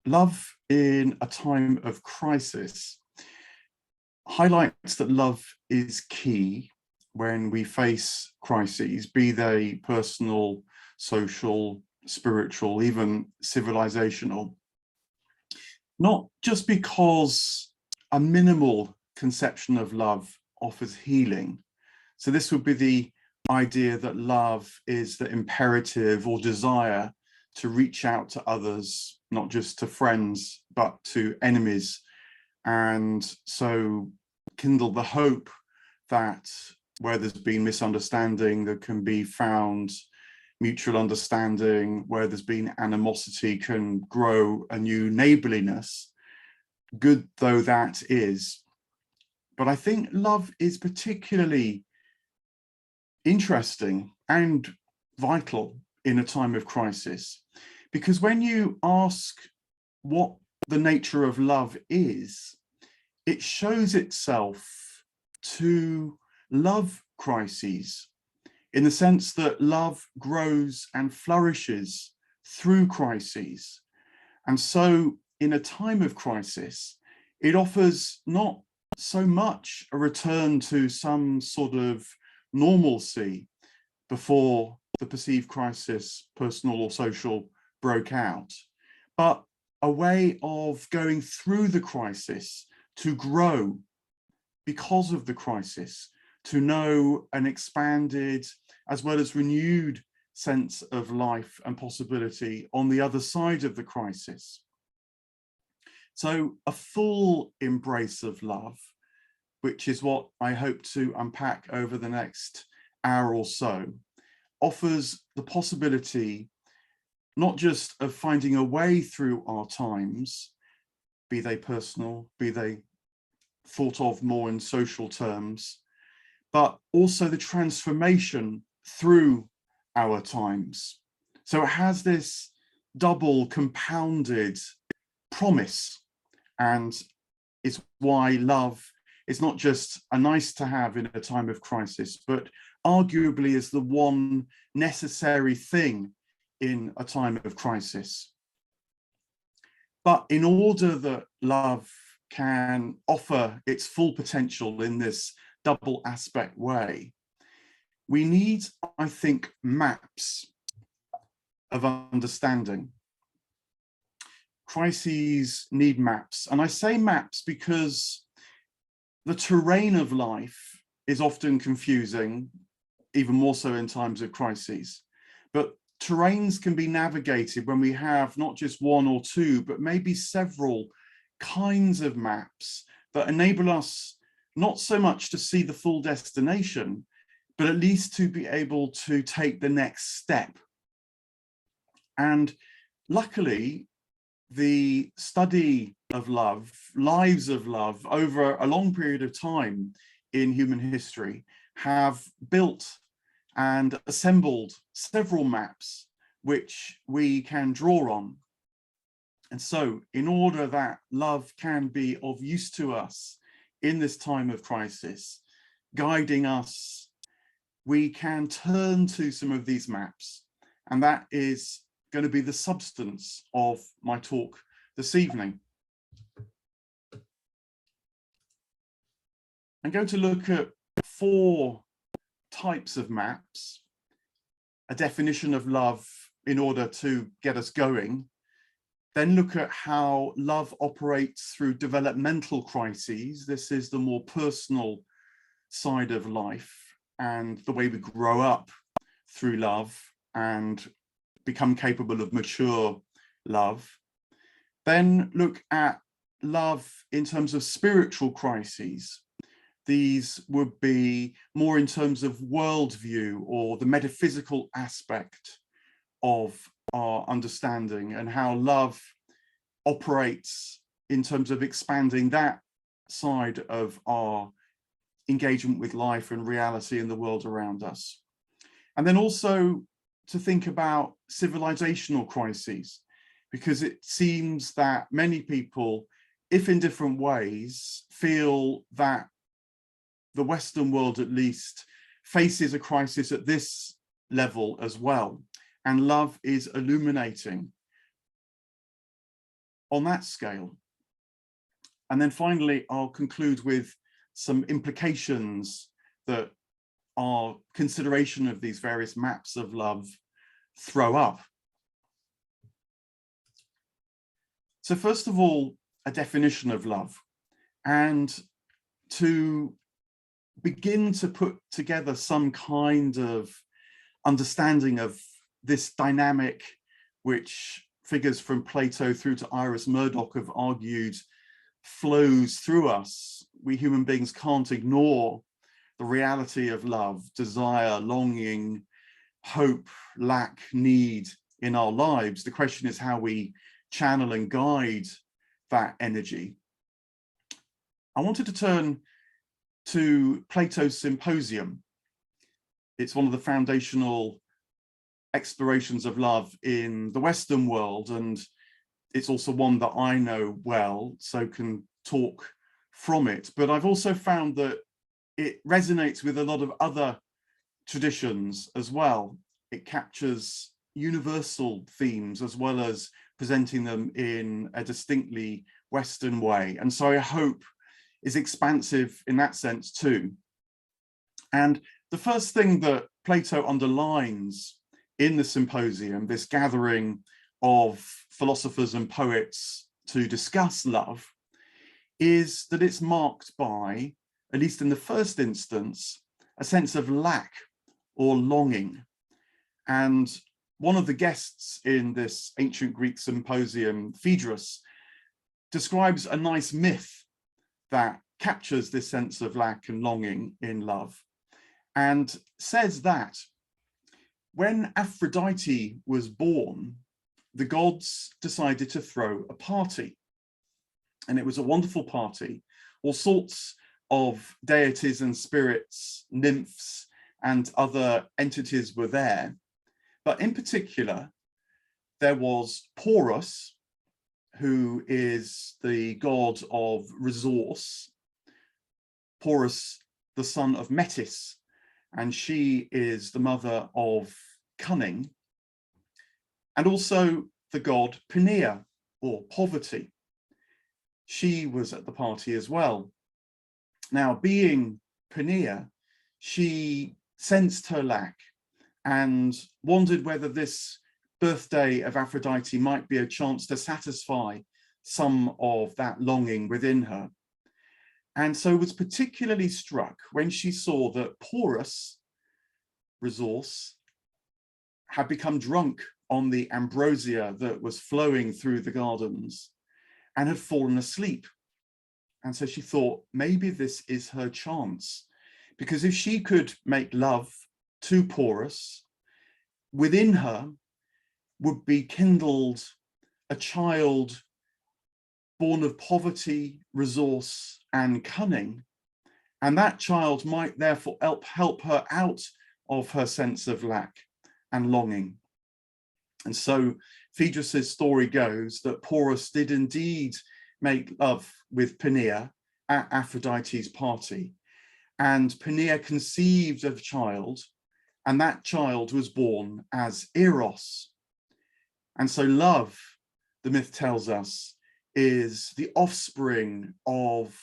love in a time of crisis highlights that love is key when we face crises, be they personal, social, spiritual, even civilizational. Not just because a minimal conception of love offers healing. So this would be the idea that love is the imperative or desire to reach out to others, not just to friends, but to enemies. And so kindle the hope that where there's been misunderstanding, there can be found mutual understanding. Where there's been animosity, can grow a new neighborliness, good though that is. But I think love is particularly interesting and vital in a time of crisis, because when you ask what the nature of love is, it shows itself to love crises, in the sense that love grows and flourishes through crises. And so in a time of crisis, it offers not so much a return to some sort of normalcy before the perceived crisis, personal or social, broke out, but a way of going through the crisis to grow because of the crisis, to know an expanded as well as renewed sense of life and possibility on the other side of the crisis. So a full embrace of love, which is what I hope to unpack over the next hour or so, offers the possibility not just of finding a way through our times, be they personal, be they thought of more in social terms, but also the transformation through our times. So it has this double compounded promise, and it's why love is not just a nice to have in a time of crisis, but arguably is the one necessary thing in a time of crisis. But in order that love can offer its full potential in this double aspect way, we need, I think, maps of understanding. Crises need maps. And I say maps because the terrain of life is often confusing, even more so in times of crises. But terrains can be navigated when we have not just one or two, but maybe several kinds of maps that enable us not so much to see the full destination, but at least to be able to take the next step. And luckily, the study of love, lives of love over a long period of time in human history have built and assembled several maps which we can draw on. And so in order that love can be of use to us in this time of crisis, guiding us, we can turn to some of these maps. And that is going to be the substance of my talk this evening. I'm going to look at 4 types of maps, a definition of love in order to get us going, then look at how love operates through developmental crises. This is the more personal side of life and the way we grow up through love and become capable of mature love. Then look at love in terms of spiritual crises. These would be more in terms of worldview or the metaphysical aspect of our understanding, and how love operates in terms of expanding that side of our engagement with life and reality in the world around us. And then also to think about civilizational crises, because it seems that many people, if in different ways, feel that the Western world at least faces a crisis at this level as well. And love is illuminating on that scale. And then finally, I'll conclude with some implications that our consideration of these various maps of love throw up. So first of all, a definition of love, and to begin to put together some kind of understanding of this dynamic, which figures from Plato through to Iris Murdoch have argued flows through us. We human beings can't ignore the reality of love, desire, longing, hope, lack, need in our lives. The question is how we channel and guide that energy. I wanted to turn to Plato's Symposium. It's one of the foundational explorations of love in the Western world, and it's also one that I know well, so can talk from it. But I've also found that it resonates with a lot of other traditions as well. It captures universal themes as well as presenting them in a distinctly Western way. And so I hope is expansive in that sense too. And the first thing that Plato underlines in the Symposium, this gathering of philosophers and poets to discuss love, is that it's marked by, at least in the first instance, a sense of lack or longing. And one of the guests in this ancient Greek symposium, Phaedrus, describes a nice myth that captures this sense of lack and longing in love, and says that when Aphrodite was born, the gods decided to throw a party. And it was a wonderful party. All sorts of deities and spirits, nymphs, and other entities were there. But in particular, there was Porus, who is the god of resource. Porus, the son of Metis, and she is the mother of cunning. And also the god Pinea, or poverty. She was at the party as well. Now, being Pinea, she sensed her lack and wondered whether this birthday of Aphrodite might be a chance to satisfy some of that longing within her. And so was particularly struck when she saw that Porus, resource, had become drunk on the ambrosia that was flowing through the gardens and had fallen asleep. And so she thought, maybe this is her chance, because if she could make love to Porus, within her would be kindled a child born of poverty, resource, and cunning. And that child might therefore help her out of her sense of lack and longing. And so Phaedrus's story goes that Porus did indeed make love with Pinea at Aphrodite's party. And Pinea conceived of a child, and that child was born as Eros. And so love, the myth tells us, is the offspring of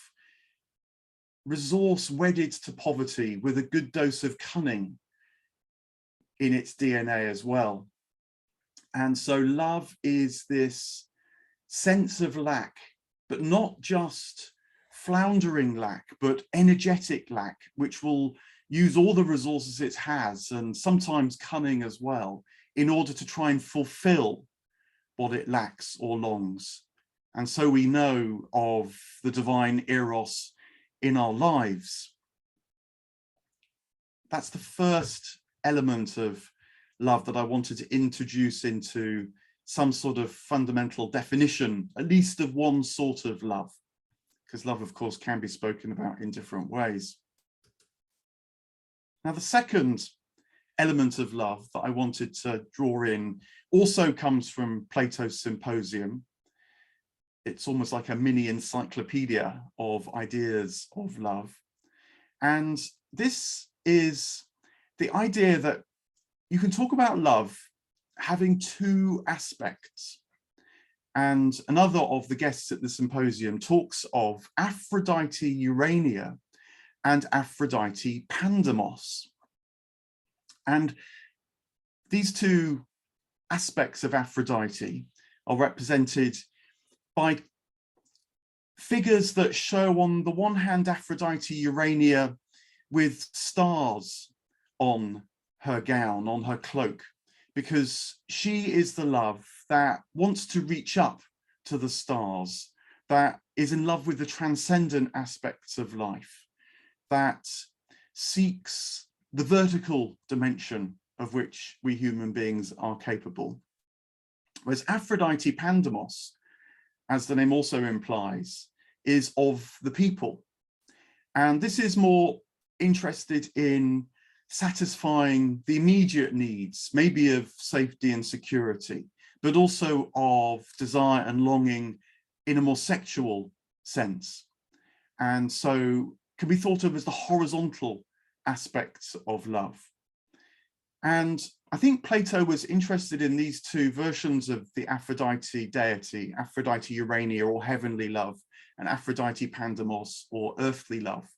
resource wedded to poverty with a good dose of cunning in its DNA as well. And so love is this sense of lack, but not just floundering lack, but energetic lack, which will use all the resources it has, and sometimes cunning as well, in order to try and fulfill what it lacks or longs. And so we know of the divine Eros in our lives. That's the first element of love that I wanted to introduce into some sort of fundamental definition, at least of one sort of love, because love, of course, can be spoken about in different ways. Now, the second element of love that I wanted to draw in also comes from Plato's Symposium. It's almost like a mini encyclopedia of ideas of love. And this is the idea that you can talk about love having two aspects. And another of the guests at the symposium talks of Aphrodite Urania and Aphrodite Pandemos. And these two aspects of Aphrodite are represented by figures that show, on the one hand, Aphrodite Urania with stars on her gown, on her cloak, because she is the love that wants to reach up to the stars, that is in love with the transcendent aspects of life, that seeks the vertical dimension of which we human beings are capable. Whereas Aphrodite Pandemos, as the name also implies, is of the people. And this is more interested in satisfying the immediate needs, maybe of safety and security, but also of desire and longing in a more sexual sense. And so can be thought of as the horizontal aspects of love. And I think Plato was interested in these two versions of the Aphrodite deity, Aphrodite Urania, or heavenly love, and Aphrodite Pandemos, or earthly love,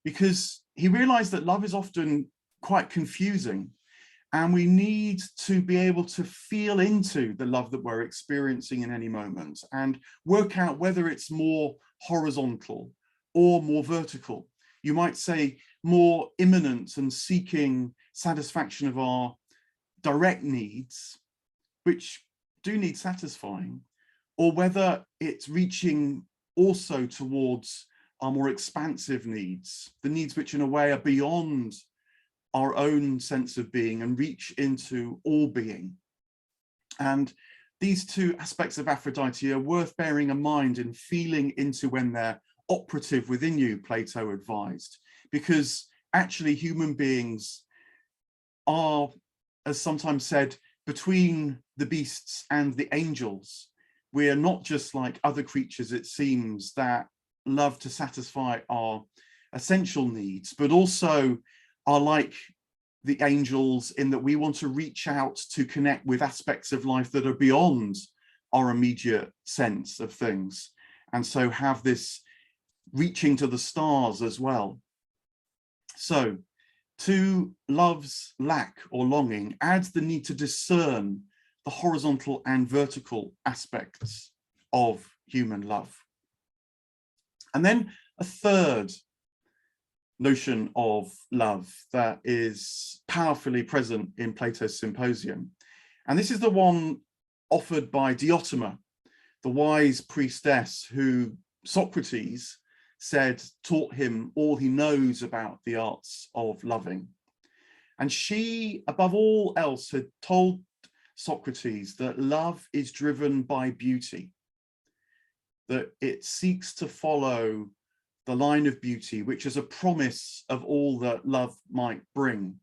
because he realized that love is often quite confusing, and we need to be able to feel into the love that we're experiencing in any moment and work out whether it's more horizontal or more vertical. You might say more immanent and seeking satisfaction of our direct needs, which do need satisfying, or whether it's reaching also towards our more expansive needs, the needs which in a way are beyond our own sense of being and reach into all being. And these two aspects of Aphrodite are worth bearing in mind and feeling into when they're operative within you, Plato advised, because actually human beings are, as sometimes said, between the beasts and the angels. We are not just like other creatures, it seems, that love to satisfy our essential needs, but also are like the angels in that we want to reach out to connect with aspects of life that are beyond our immediate sense of things, and so have this reaching to the stars as well. So to love's lack or longing adds the need to discern the horizontal and vertical aspects of human love. And then a third notion of love that is powerfully present in Plato's Symposium. And this is the one offered by Diotima, the wise priestess who Socrates said taught him all he knows about the arts of loving. And she, above all else, had told Socrates that love is driven by beauty, that it seeks to follow the line of beauty, which is a promise of all that love might bring.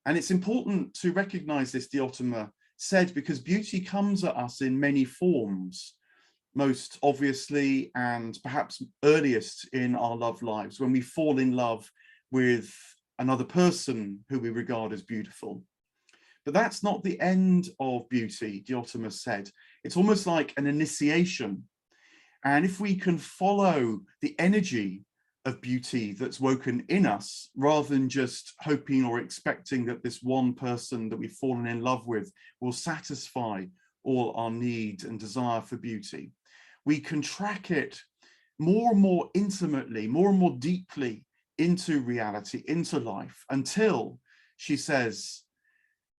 And it's important to recognize this, Diotima said, because beauty comes at us in many forms, most obviously and perhaps earliest in our love lives, when we fall in love with another person who we regard as beautiful. But that's not the end of beauty, Diotima said. It's almost like an initiation. And if we can follow the energy of beauty that's woken in us, rather than just hoping or expecting that this one person that we've fallen in love with will satisfy all our need and desire for beauty, we can track it more and more intimately, more and more deeply into reality, into life, until, she says,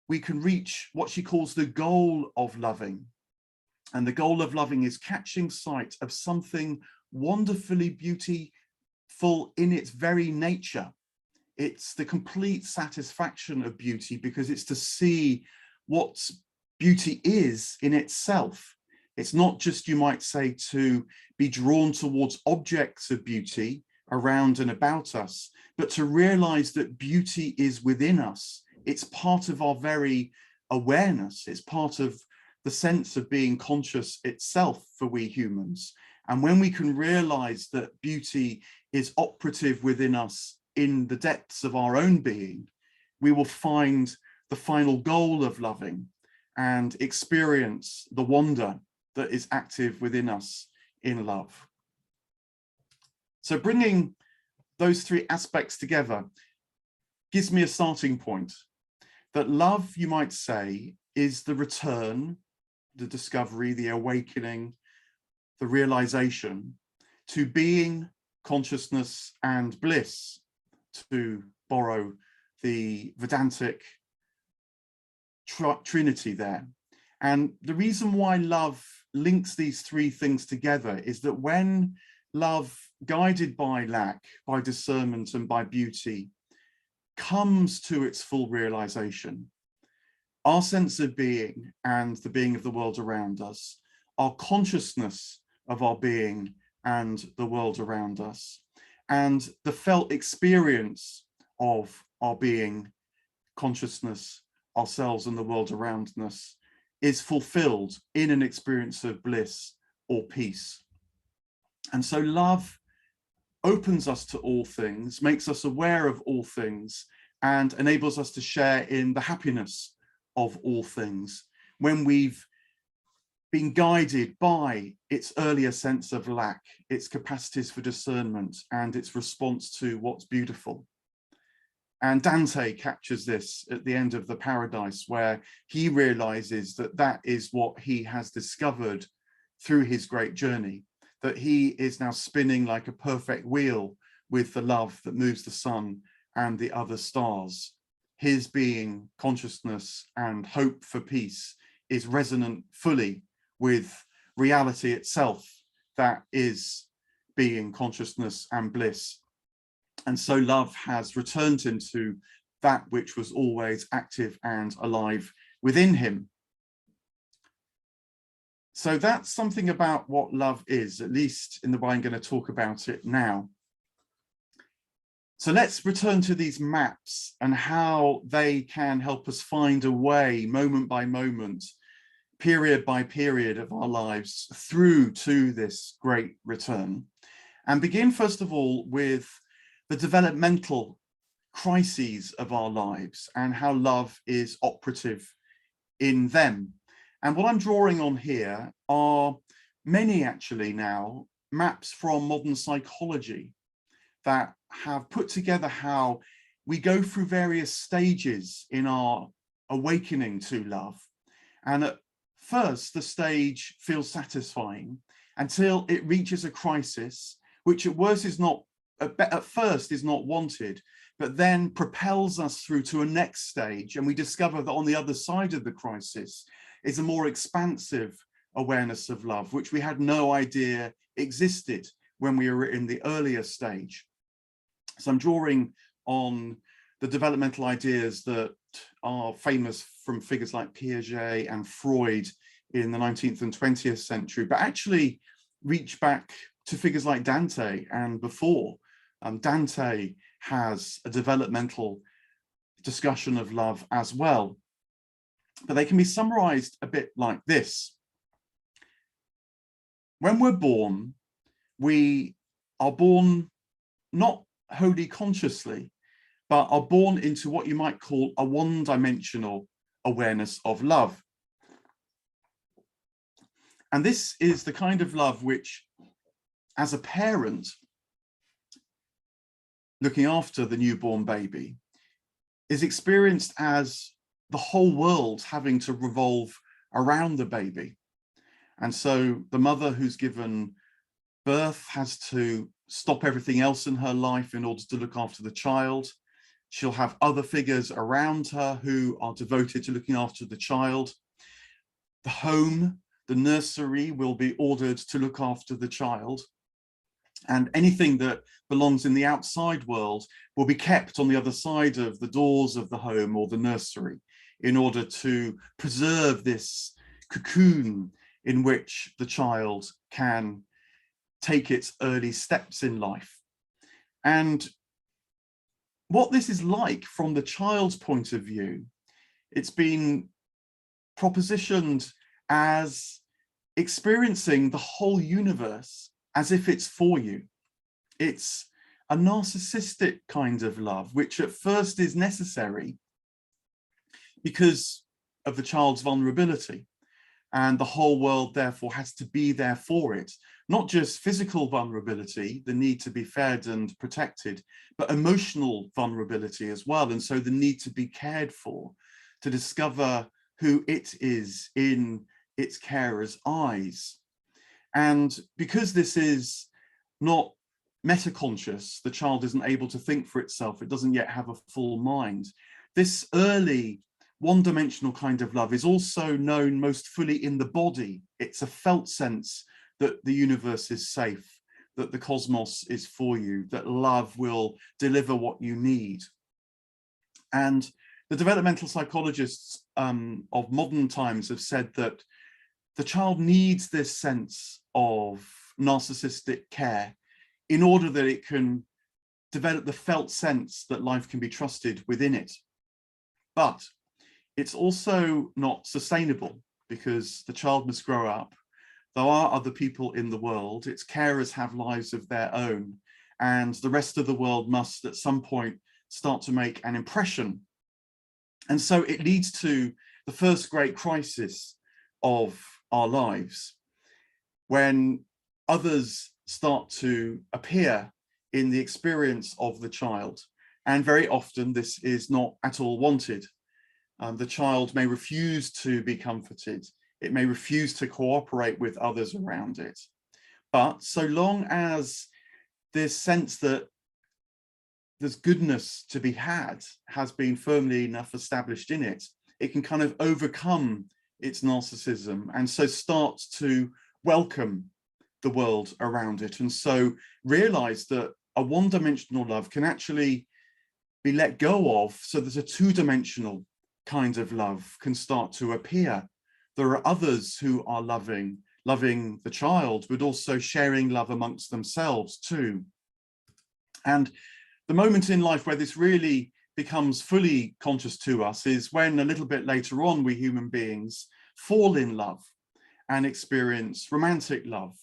we can reach what she calls the goal of loving. And the goal of loving is catching sight of something wonderfully beautiful in its very nature. It's the complete satisfaction of beauty, because it's to see what beauty is in itself. It's not just, you might say, to be drawn towards objects of beauty around and about us, but to realize that beauty is within us. It's part of our very awareness. It's part of the sense of being conscious itself for we humans. And when we can realize that beauty is operative within us in the depths of our own being, we will find the final goal of loving and experience the wonder that is active within us in love. So bringing those three aspects together gives me a starting point that love, you might say, is the return, the discovery, the awakening, the realization to being, consciousness, and bliss, to borrow the Vedantic trinity there. And the reason why love links these three things together is that when love, guided by lack, by discernment, and by beauty, comes to its full realization, our sense of being and the being of the world around us, our consciousness of our being and the world around us, and the felt experience of our being, consciousness, ourselves, and the world around us is fulfilled in an experience of bliss or peace. And so love opens us to all things, makes us aware of all things, and enables us to share in the happiness of all things when we've been guided by its earlier sense of lack, its capacities for discernment, and its response to what's beautiful. And Dante captures this at the end of the Paradise, where he realizes that that is what he has discovered through his great journey, that he is now spinning like a perfect wheel with the love that moves the sun and the other stars. His being, consciousness, and hope for peace is resonant fully with reality itself, that is being, consciousness, and bliss. And so love has returned him to that which was always active and alive within him. So that's something about what love is, at least in the way I'm going to talk about it now. So let's return to these maps and how they can help us find a way, moment by moment, period by period of our lives through to this great return. And begin, first of all, with the developmental crises of our lives and how love is operative in them. And what I'm drawing on here are many, actually, now maps from modern psychology that have put together how we go through various stages in our awakening to love. And at first, the stage feels satisfying until it reaches a crisis, which at worst is not, at first is not wanted, but then propels us through to a next stage. And we discover that on the other side of the crisis is a more expansive awareness of love, which we had no idea existed when we were in the earlier stage. So I'm drawing on the developmental ideas that are famous from figures like Piaget and Freud in the 19th and 20th century, but actually reach back to figures like Dante and before. Dante has a developmental discussion of love as well, but they can be summarized a bit like this. When we're born, we are born not wholly consciously, but are born into what you might call a one-dimensional awareness of love. And this is the kind of love which, as a parent looking after the newborn baby, is experienced as the whole world having to revolve around the baby. And so the mother who's given birth has to stop everything else in her life in order to look after the child. She'll have other figures around her who are devoted to looking after the child. The home, the nursery, will be ordered to look after the child. And anything that belongs in the outside world will be kept on the other side of the doors of the home or the nursery in order to preserve this cocoon in which the child can take its early steps in life. And what this is like from the child's point of view, it's been propositioned as experiencing the whole universe as if it's for you. It's a narcissistic kind of love, which at first is necessary because of the child's vulnerability. and the whole world therefore has to be there for it. Not just physical vulnerability, the need to be fed and protected, but emotional vulnerability as well. And so the need to be cared for, to discover who it is in its carer's eyes. And because this is not metaconscious, the child isn't able to think for itself, it doesn't yet have a full mind. This early one-dimensional kind of love is also known most fully in the body. It's a felt sense that the universe is safe, that the cosmos is for you, that love will deliver what you need. And the developmental psychologists of modern times have said that the child needs this sense of narcissistic care in order that it can develop the felt sense that life can be trusted within it. But it's also not sustainable because the child must grow up. There are other people in the world, its carers have lives of their own, and the rest of the world must at some point start to make an impression. And so it leads to the first great crisis of our lives, when others start to appear in the experience of the child. And very often this is not at all wanted. The child may refuse to be comforted. It may refuse to cooperate with others around it. But so long as this sense that there's goodness to be had has been firmly enough established in it, it can kind of overcome its narcissism and so start to welcome the world around it. And so realize that a one-dimensional love can actually be let go of so that a two-dimensional kind of love can start to appear. There are others who are loving the child, but also sharing love amongst themselves too. And the moment in life where this really becomes fully conscious to us is when a little bit later on we human beings fall in love and experience romantic love.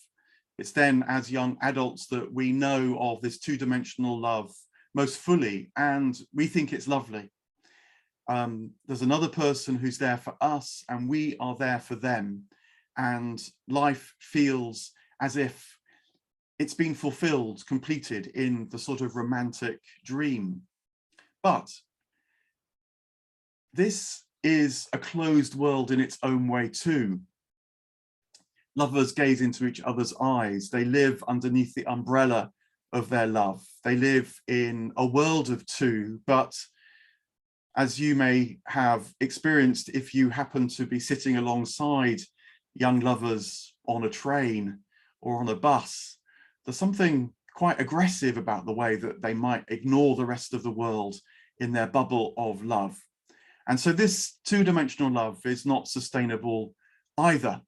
It's then as young adults that we know of this two-dimensional love most fully, and we think it's lovely. There's another person who's there for us and we are there for them, and life feels as if it's been fulfilled, completed in the sort of romantic dream. But this is a closed world in its own way too. Lovers gaze into each other's eyes. They live underneath the umbrella of their love. They live in a world of two, but as you may have experienced if you happen to be sitting alongside young lovers on a train or on a bus, there's something quite aggressive about the way that they might ignore the rest of the world in their bubble of love. And so this two-dimensional love is not sustainable either.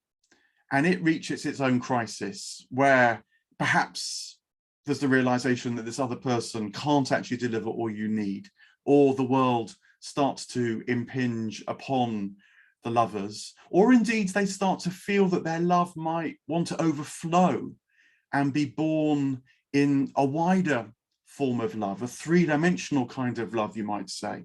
And it reaches its own crisis where perhaps there's the realization that this other person can't actually deliver all you need, or the world starts to impinge upon the lovers, or indeed they start to feel that their love might want to overflow and be born in a wider form of love, a three-dimensional kind of love, you might say.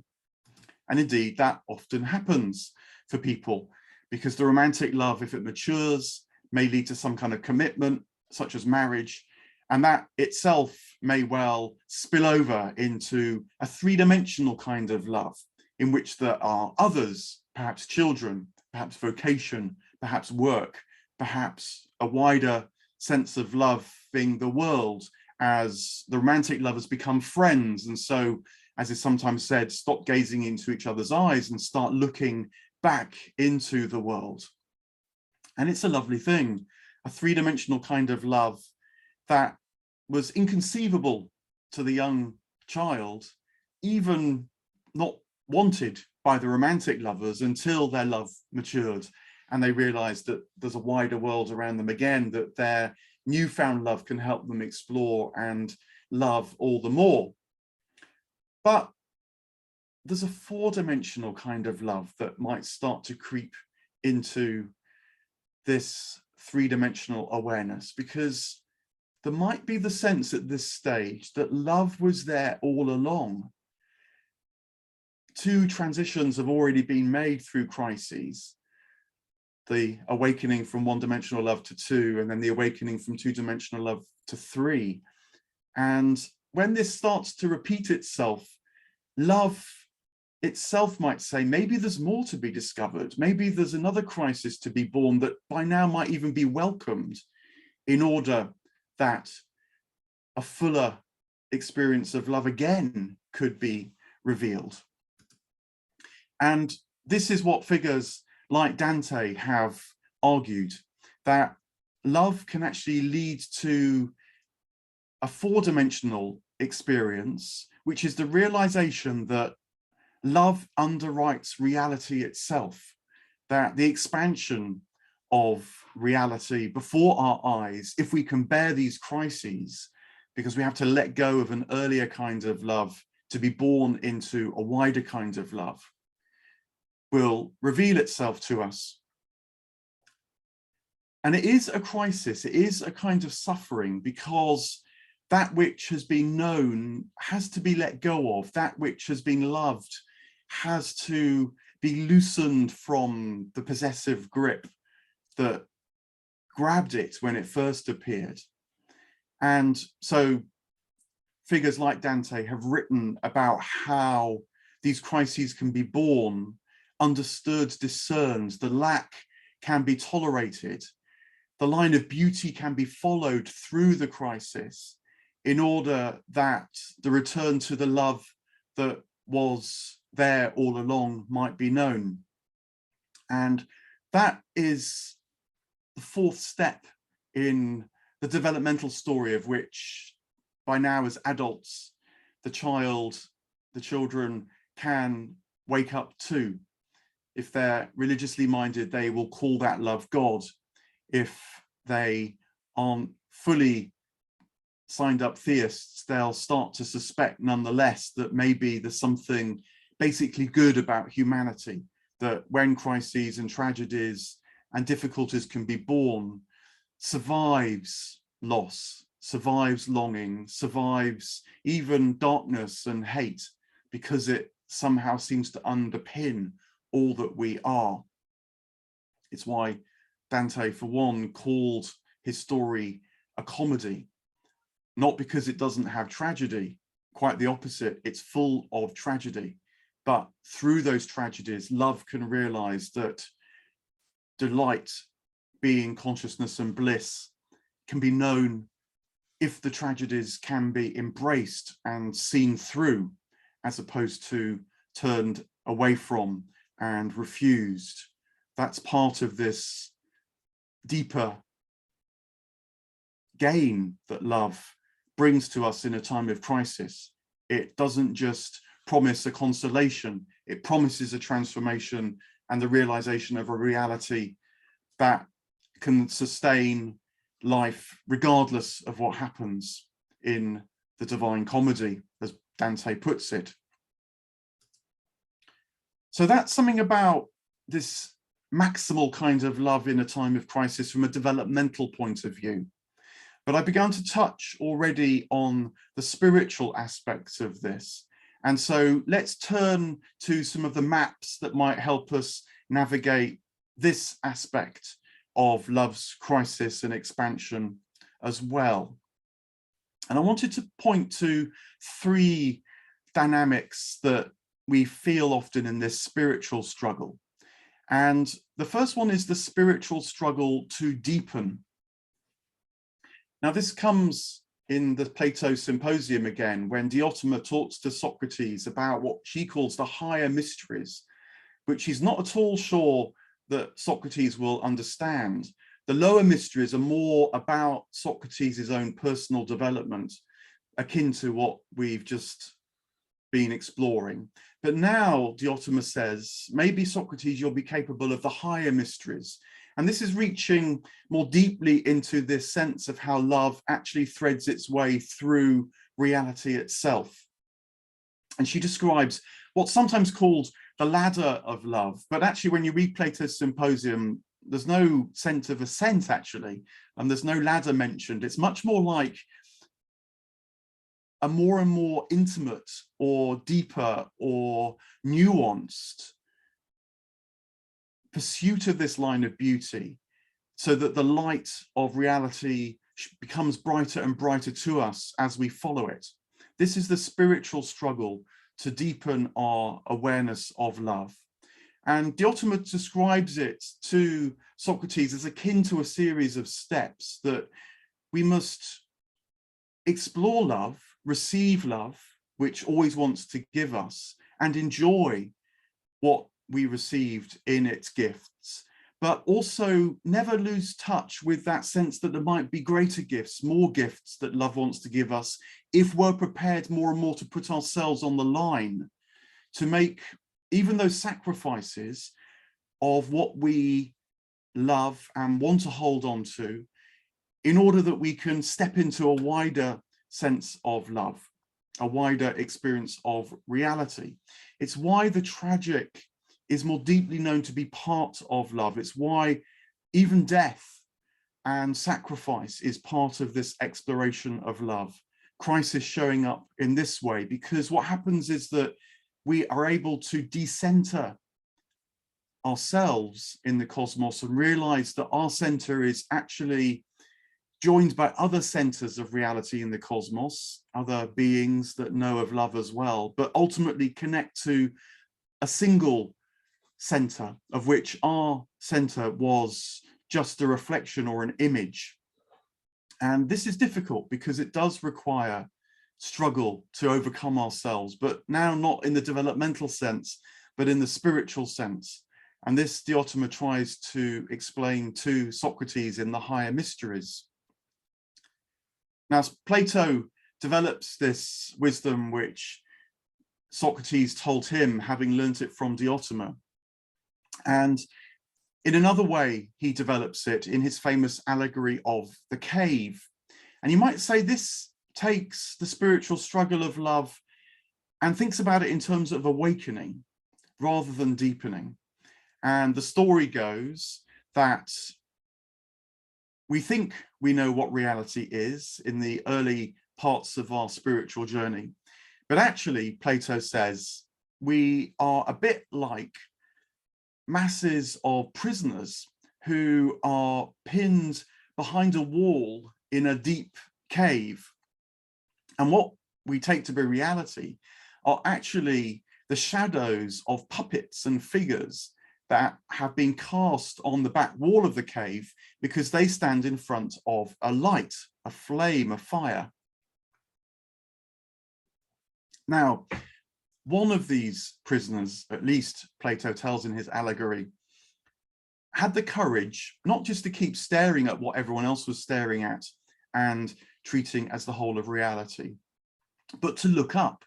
And indeed, that often happens for people because the romantic love, if it matures, may lead to some kind of commitment, such as marriage, and that itself may well spill over into a three-dimensional kind of love in which there are others, perhaps children, perhaps vocation, perhaps work, perhaps a wider sense of loving the world as the romantic lovers become friends. And so, as is sometimes said, stop gazing into each other's eyes and start looking back into the world. And it's a lovely thing, a three-dimensional kind of love that was inconceivable to the young child, even not wanted by the romantic lovers until their love matured and they realized that there's a wider world around them again, that their newfound love can help them explore and love all the more. But there's a four-dimensional kind of love that might start to creep into this three-dimensional awareness, because there might be the sense at this stage that love was there all along. Two transitions have already been made through crises. the awakening from one-dimensional love to two, and then the awakening from two-dimensional love to three. And when this starts to repeat itself, love itself might say, maybe there's more to be discovered. Maybe there's another crisis to be born that by now might even be welcomed, in order that a fuller experience of love again could be revealed. And this is what figures like Dante have argued, that love can actually lead to a four-dimensional experience, which is the realization that love underwrites reality itself, that the expansion of reality before our eyes, if we can bear these crises, because we have to let go of an earlier kind of love to be born into a wider kind of love, will reveal itself to us. And it is a crisis, it is a kind of suffering, because that which has been known has to be let go of, that which has been loved has to be loosened from the possessive grip that grabbed it when it first appeared. And so figures like Dante have written about how these crises can be born, understood, discerned, the lack can be tolerated, the line of beauty can be followed through the crisis, in order that the return to the love that was there all along might be known. And that is the fourth step in the developmental story, of which by now as adults, the children can wake up to. If they're religiously minded, they will call that love God. If they aren't fully signed up theists, they'll start to suspect nonetheless that maybe there's something basically good about humanity, that when crises and tragedies and difficulties can be born, survives loss, survives longing, survives even darkness and hate, because it somehow seems to underpin all that we are. It's why Dante, for one, called his story a comedy, not because it doesn't have tragedy, quite the opposite, it's full of tragedy. But through those tragedies, love can realize that delight, being, consciousness and bliss can be known if the tragedies can be embraced and seen through, as opposed to turned away from and refused. That's part of this deeper gain that love brings to us in a time of crisis. It doesn't just promise a consolation, it promises a transformation and the realization of a reality that can sustain life regardless of what happens in the Divine Comedy, as Dante puts it. So that's something about this maximal kind of love in a time of crisis from a developmental point of view. But I began to touch already on the spiritual aspects of this. And so let's turn to some of the maps that might help us navigate this aspect of love's crisis and expansion as well. And I wanted to point to three dynamics that we feel often in this spiritual struggle. And the first one is the spiritual struggle to deepen. Now, this comes in the Plato Symposium again, when Diotima talks to Socrates about what she calls the higher mysteries, which she's not at all sure that Socrates will understand. The lower mysteries are more about Socrates' own personal development, akin to what we've just been exploring. But now Diotima says, maybe Socrates, you'll be capable of the higher mysteries. And this is reaching more deeply into this sense of how love actually threads its way through reality itself. And she describes what's sometimes called the ladder of love. But actually, when you read Plato's Symposium, there's no sense of ascent, actually, and there's no ladder mentioned. It's much more like a more and more intimate or deeper or nuanced pursuit of this line of beauty so that the light of reality becomes brighter and brighter to us as we follow it. This is the spiritual struggle to deepen our awareness of love. And Diotima describes it to Socrates as akin to a series of steps that we must explore love, receive love, which always wants to give us, and enjoy what we received in its gifts, but also never lose touch with that sense that there might be greater gifts, more gifts that love wants to give us, if we're prepared more and more to put ourselves on the line, to make even those sacrifices of what we love and want to hold on to, in order that we can step into a wider sense of love, a wider experience of reality. It's why the tragic is more deeply known to be part of love. It's why even death and sacrifice is part of this exploration of love. Crisis showing up in this way, because what happens is that we are able to decenter ourselves in the cosmos and realize that our center is actually joined by other centers of reality in the cosmos, other beings that know of love as well, but ultimately connect to a single center, of which our center was just a reflection or an image. And this is difficult because it does require struggle to overcome ourselves, but now not in the developmental sense, but in the spiritual sense. And this Diotima tries to explain to Socrates in the higher mysteries. Now, Plato develops this wisdom which Socrates told him, having learnt it from Diotima. And in another way, he develops it in his famous allegory of the cave. And you might say this takes the spiritual struggle of love and thinks about it in terms of awakening rather than deepening. And the story goes that we think we know what reality is in the early parts of our spiritual journey, but actually Plato says we are a bit like masses of prisoners who are pinned behind a wall in a deep cave. And what we take to be reality are actually the shadows of puppets and figures that have been cast on the back wall of the cave because they stand in front of a light, a flame, a fire. Now, one of these prisoners, at least Plato tells in his allegory, had the courage not just to keep staring at what everyone else was staring at and treating as the whole of reality, but to look up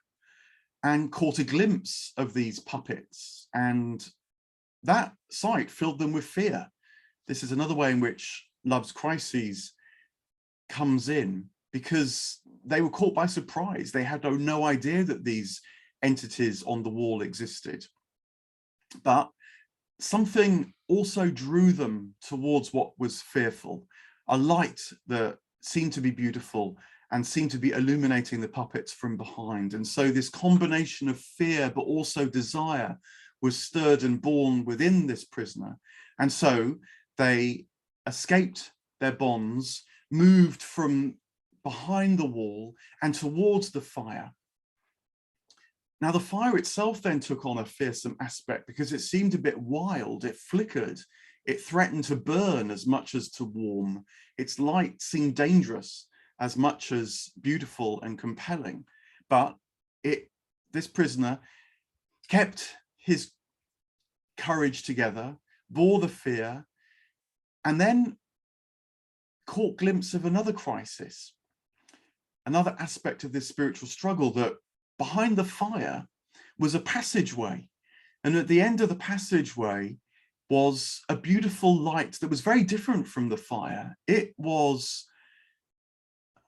and caught a glimpse of these puppets, and that sight filled them with fear. This is another way in which love's crises comes in, because they were caught by surprise. They had no idea that these entities on the wall existed. But something also drew them towards what was fearful, a light that seemed to be beautiful and seemed to be illuminating the puppets from behind. And so this combination of fear but also desire was stirred and born within this prisoner. And so they escaped their bonds, moved from behind the wall and towards the fire. Now, the fire itself then took on a fearsome aspect because it seemed a bit wild. It flickered. It threatened to burn as much as to warm. Its light seemed dangerous as much as beautiful and compelling. But this prisoner kept his courage together, bore the fear, and then caught glimpse of another crisis, another aspect of this spiritual struggle, that behind the fire was a passageway. And at the end of the passageway was a beautiful light that was very different from the fire. It was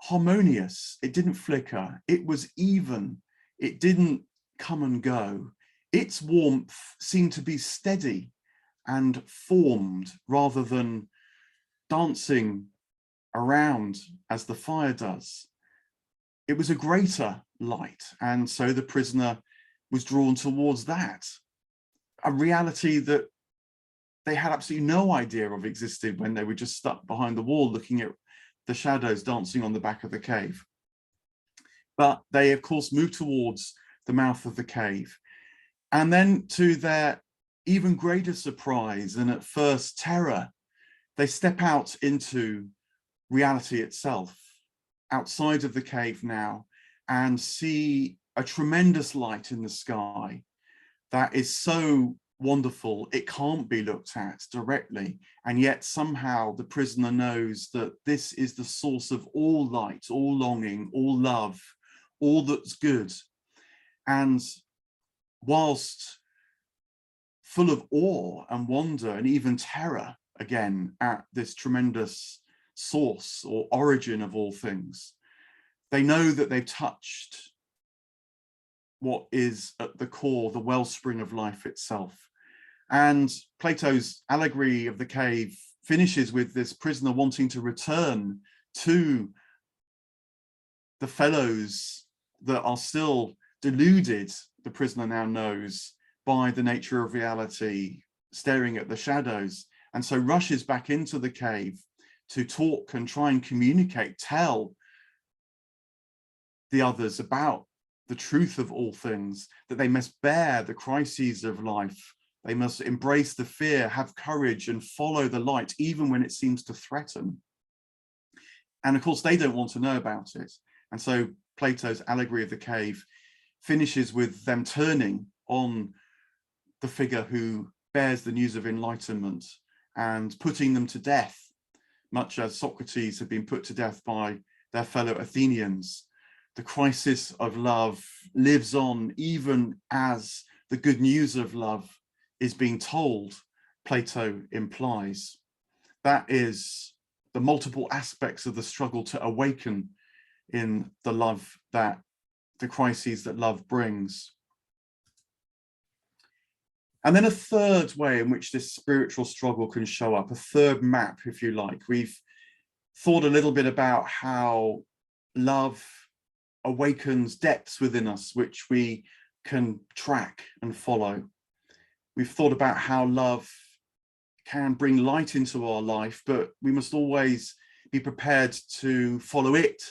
harmonious. It didn't flicker. It was even. It didn't come and go. Its warmth seemed to be steady and formed rather than dancing around as the fire does. It was a greater light, and so the prisoner was drawn towards that, a reality that they had absolutely no idea of existed when they were just stuck behind the wall looking at the shadows dancing on the back of the cave. But they, of course, moved towards the mouth of the cave. And then, to their even greater surprise and at first terror, they step out into reality itself, outside of the cave now, and see a tremendous light in the sky that is so wonderful it can't be looked at directly, and yet somehow the prisoner knows that this is the source of all light, all longing, all love, all that's good. And whilst full of awe and wonder and even terror again at this tremendous source or origin of all things, they know that they've touched what is at the core, the wellspring of life itself. And Plato's allegory of the cave finishes with this prisoner wanting to return to the fellows that are still deluded, the prisoner now knows, by the nature of reality, staring at the shadows, and so rushes back into the cave to talk and try and communicate, tell the others about the truth of all things, that they must bear the crises of life, they must embrace the fear, have courage, and follow the light, even when it seems to threaten. And of course, they don't want to know about it. And so Plato's allegory of the cave finishes with them turning on the figure who bears the news of enlightenment and putting them to death, much as Socrates had been put to death by their fellow Athenians. The crisis of love lives on even as the good news of love is being told, Plato implies. That is the multiple aspects of the struggle to awaken in the love that the crises that love brings. And then a third way in which this spiritual struggle can show up, a third map, if you like. We've thought a little bit about how love awakens depths within us, which we can track and follow. We've thought about how love can bring light into our life, but we must always be prepared to follow it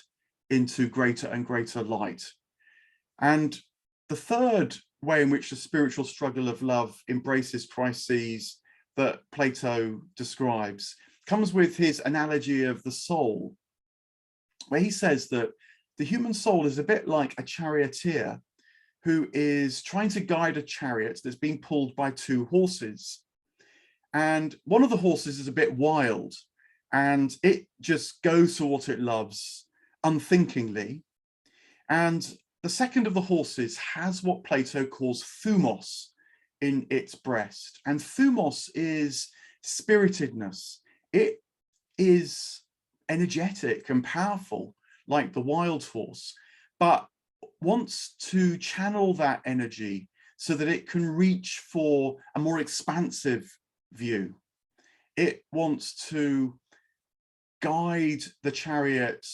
into greater and greater light. And the third way in which the spiritual struggle of love embraces crises that Plato describes comes with his analogy of the soul, where he says that the human soul is a bit like a charioteer who is trying to guide a chariot that's being pulled by two horses. And one of the horses is a bit wild and it just goes to what it loves unthinkingly. And the second of the horses has what Plato calls thumos in its breast. And thumos is spiritedness. It is energetic and powerful, like the wild horse, but wants to channel that energy so that it can reach for a more expansive view. It wants to guide the chariot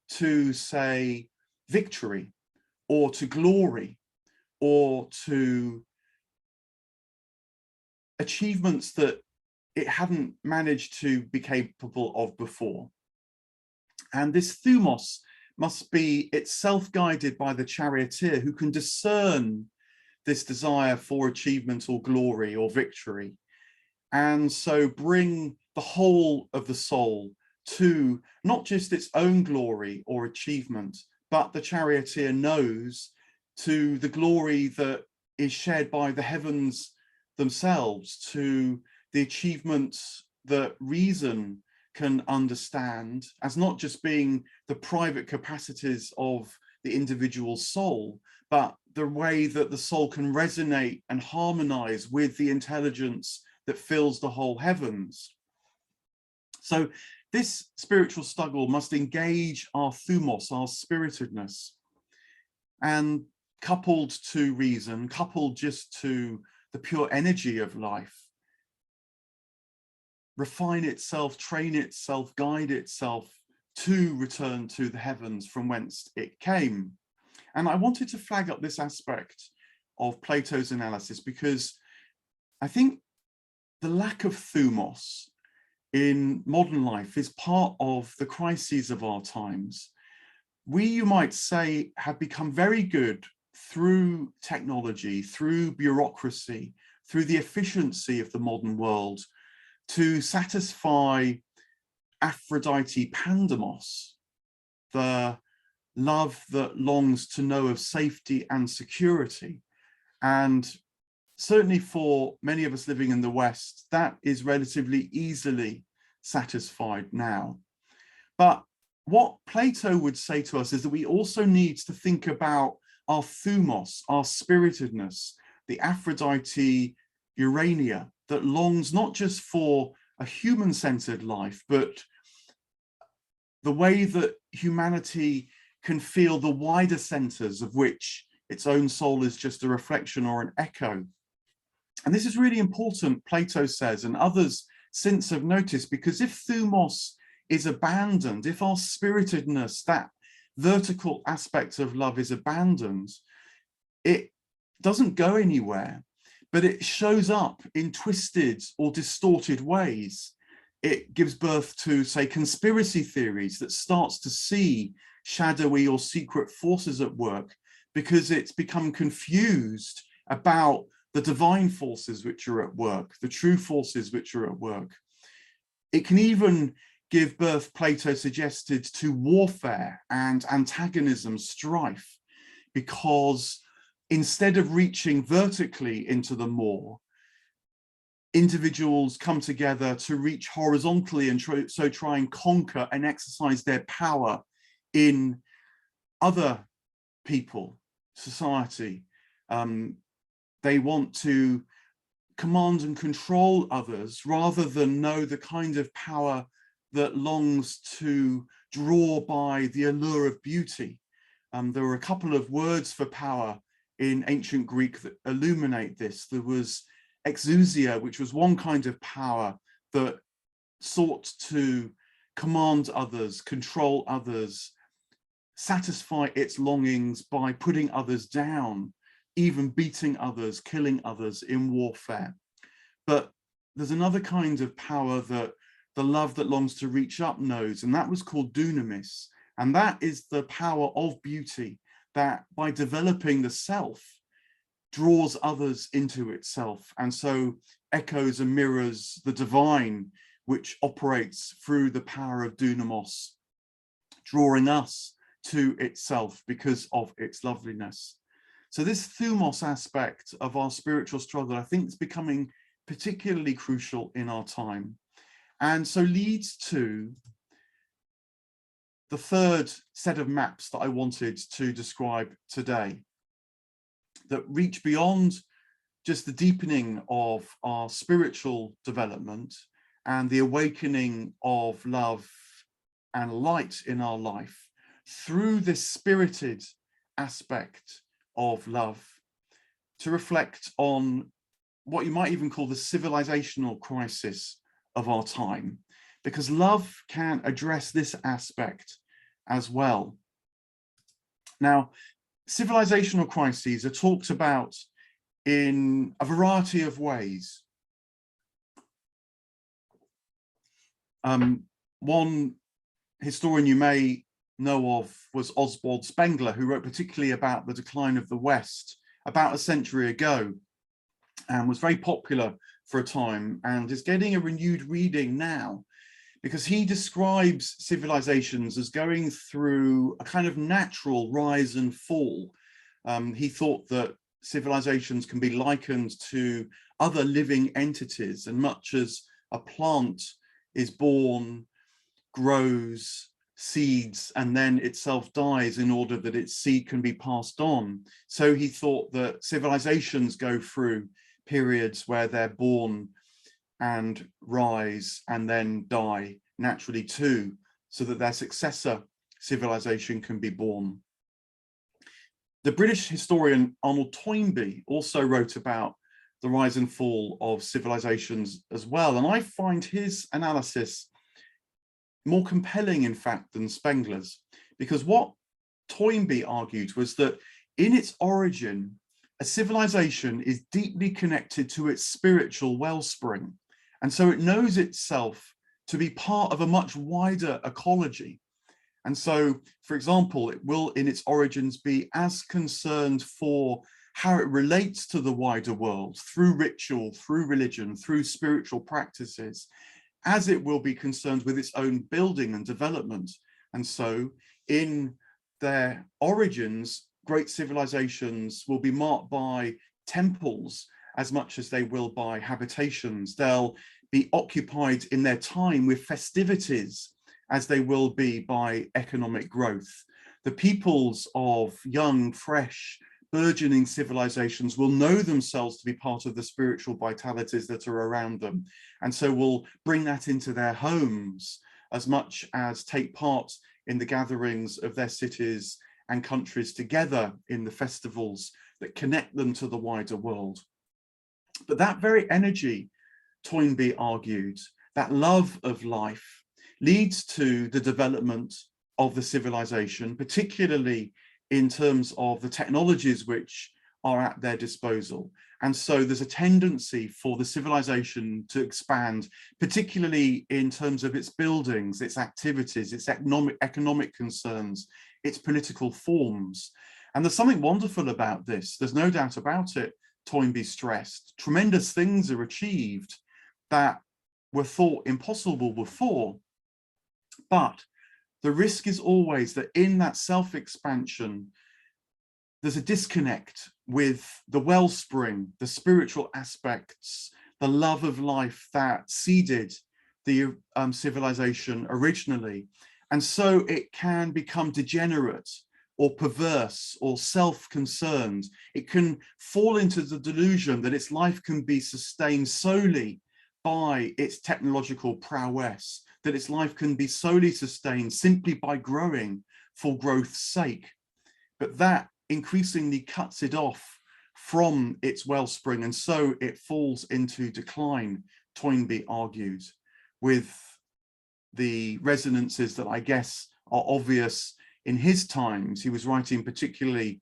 to, say, victory, or to glory, or to achievements that it hadn't managed to be capable of before. And this thumos must be itself guided by the charioteer, who can discern this desire for achievement or glory or victory, and so bring the whole of the soul to not just its own glory or achievement, but the charioteer knows to the glory that is shared by the heavens themselves, to the achievements that reason can understand as not just being the private capacities of the individual soul, but the way that the soul can resonate and harmonize with the intelligence that fills the whole heavens. So this spiritual struggle must engage our thumos, our spiritedness, and coupled to reason, coupled just to the pure energy of life, refine itself, train itself, guide itself to return to the heavens from whence it came. And I wanted to flag up this aspect of Plato's analysis because I think the lack of thumos in modern life is part of the crises of our times. We, you might say, have become very good through technology, through bureaucracy, through the efficiency of the modern world to satisfy Aphrodite Pandemos, the love that longs to know of safety and security. And certainly for many of us living in the West, that is relatively easily satisfied now. But what Plato would say to us is that we also need to think about our thumos, our spiritedness, the Aphrodite Urania that longs not just for a human-centered life, but the way that humanity can feel the wider centers of which its own soul is just a reflection or an echo. And this is really important, Plato says, and others since have noticed, because if thumos is abandoned, if our spiritedness, that vertical aspect of love is abandoned, it doesn't go anywhere, but it shows up in twisted or distorted ways. It gives birth to, say, conspiracy theories that starts to see shadowy or secret forces at work because it's become confused about the divine forces which are at work, the true forces which are at work. It can even give birth, Plato suggested, to warfare and antagonism, strife, because instead of reaching vertically into the more, individuals come together to reach horizontally and so try and conquer and exercise their power in other people, society. They want to command and control others rather than know the kind of power that longs to draw by the allure of beauty. There were a couple of words for power in ancient Greek that illuminate this. There was exousia, which was one kind of power that sought to command others, control others, satisfy its longings by putting others down, even beating others, killing others in warfare. But there's another kind of power that the love that longs to reach up knows, and that was called dunamis. And that is the power of beauty that by developing the self draws others into itself, and so echoes and mirrors the divine which operates through the power of dunamos, drawing us to itself because of its loveliness. So this thumos aspect of our spiritual struggle, I think, is becoming particularly crucial in our time, and so leads to the third set of maps that I wanted to describe today, that reach beyond just the deepening of our spiritual development and the awakening of love and light in our life through this spirited aspect of love, to reflect on what you might even call the civilizational crisis of our time, because love can address this aspect as well. Now, civilizational crises are talked about in a variety of ways. One historian you may know of was Oswald Spengler, who wrote particularly about the decline of the West about a century ago, and was very popular for a time and is getting a renewed reading now, because he describes civilizations as going through a kind of natural rise and fall. He thought that civilizations can be likened to other living entities, and much as a plant is born, grows, seeds, and then itself dies in order that its seed can be passed on. So he thought that civilizations go through periods where they're born and rise and then die naturally too, so that their successor civilization can be born. The British historian Arnold Toynbee also wrote about the rise and fall of civilizations as well, and I find his analysis more compelling, in fact, than Spengler's, because what Toynbee argued was that in its origin, a civilization is deeply connected to its spiritual wellspring. And so it knows itself to be part of a much wider ecology. And so, for example, it will in its origins be as concerned for how it relates to the wider world through ritual, through religion, through spiritual practices, as it will be concerned with its own building and development. And so in their origins, great civilizations will be marked by temples as much as they will by habitations. They'll be occupied in their time with festivities as they will be by economic growth. The peoples of young, fresh, burgeoning civilizations will know themselves to be part of the spiritual vitalities that are around them, and so will bring that into their homes as much as take part in the gatherings of their cities and countries together in the festivals that connect them to the wider world. But that very energy, Toynbee argued, that love of life, leads to the development of the civilization, particularly in terms of the technologies which are at their disposal. And so there's a tendency for the civilization to expand, particularly in terms of its buildings, its activities, its economic concerns, its political forms. And there's something wonderful about this. There's no doubt about it, Toynbee stressed. Tremendous things are achieved that were thought impossible before. But the risk is always that in that self-expansion, there's a disconnect with the wellspring, the spiritual aspects, the love of life that seeded the civilization originally. And so it can become degenerate or perverse or self-concerned. It can fall into the delusion that its life can be sustained solely by its technological prowess, that its life can be solely sustained simply by growing for growth's sake. But that increasingly cuts it off from its wellspring, and so it falls into decline, Toynbee argued, with the resonances that I guess are obvious in his times. He was writing particularly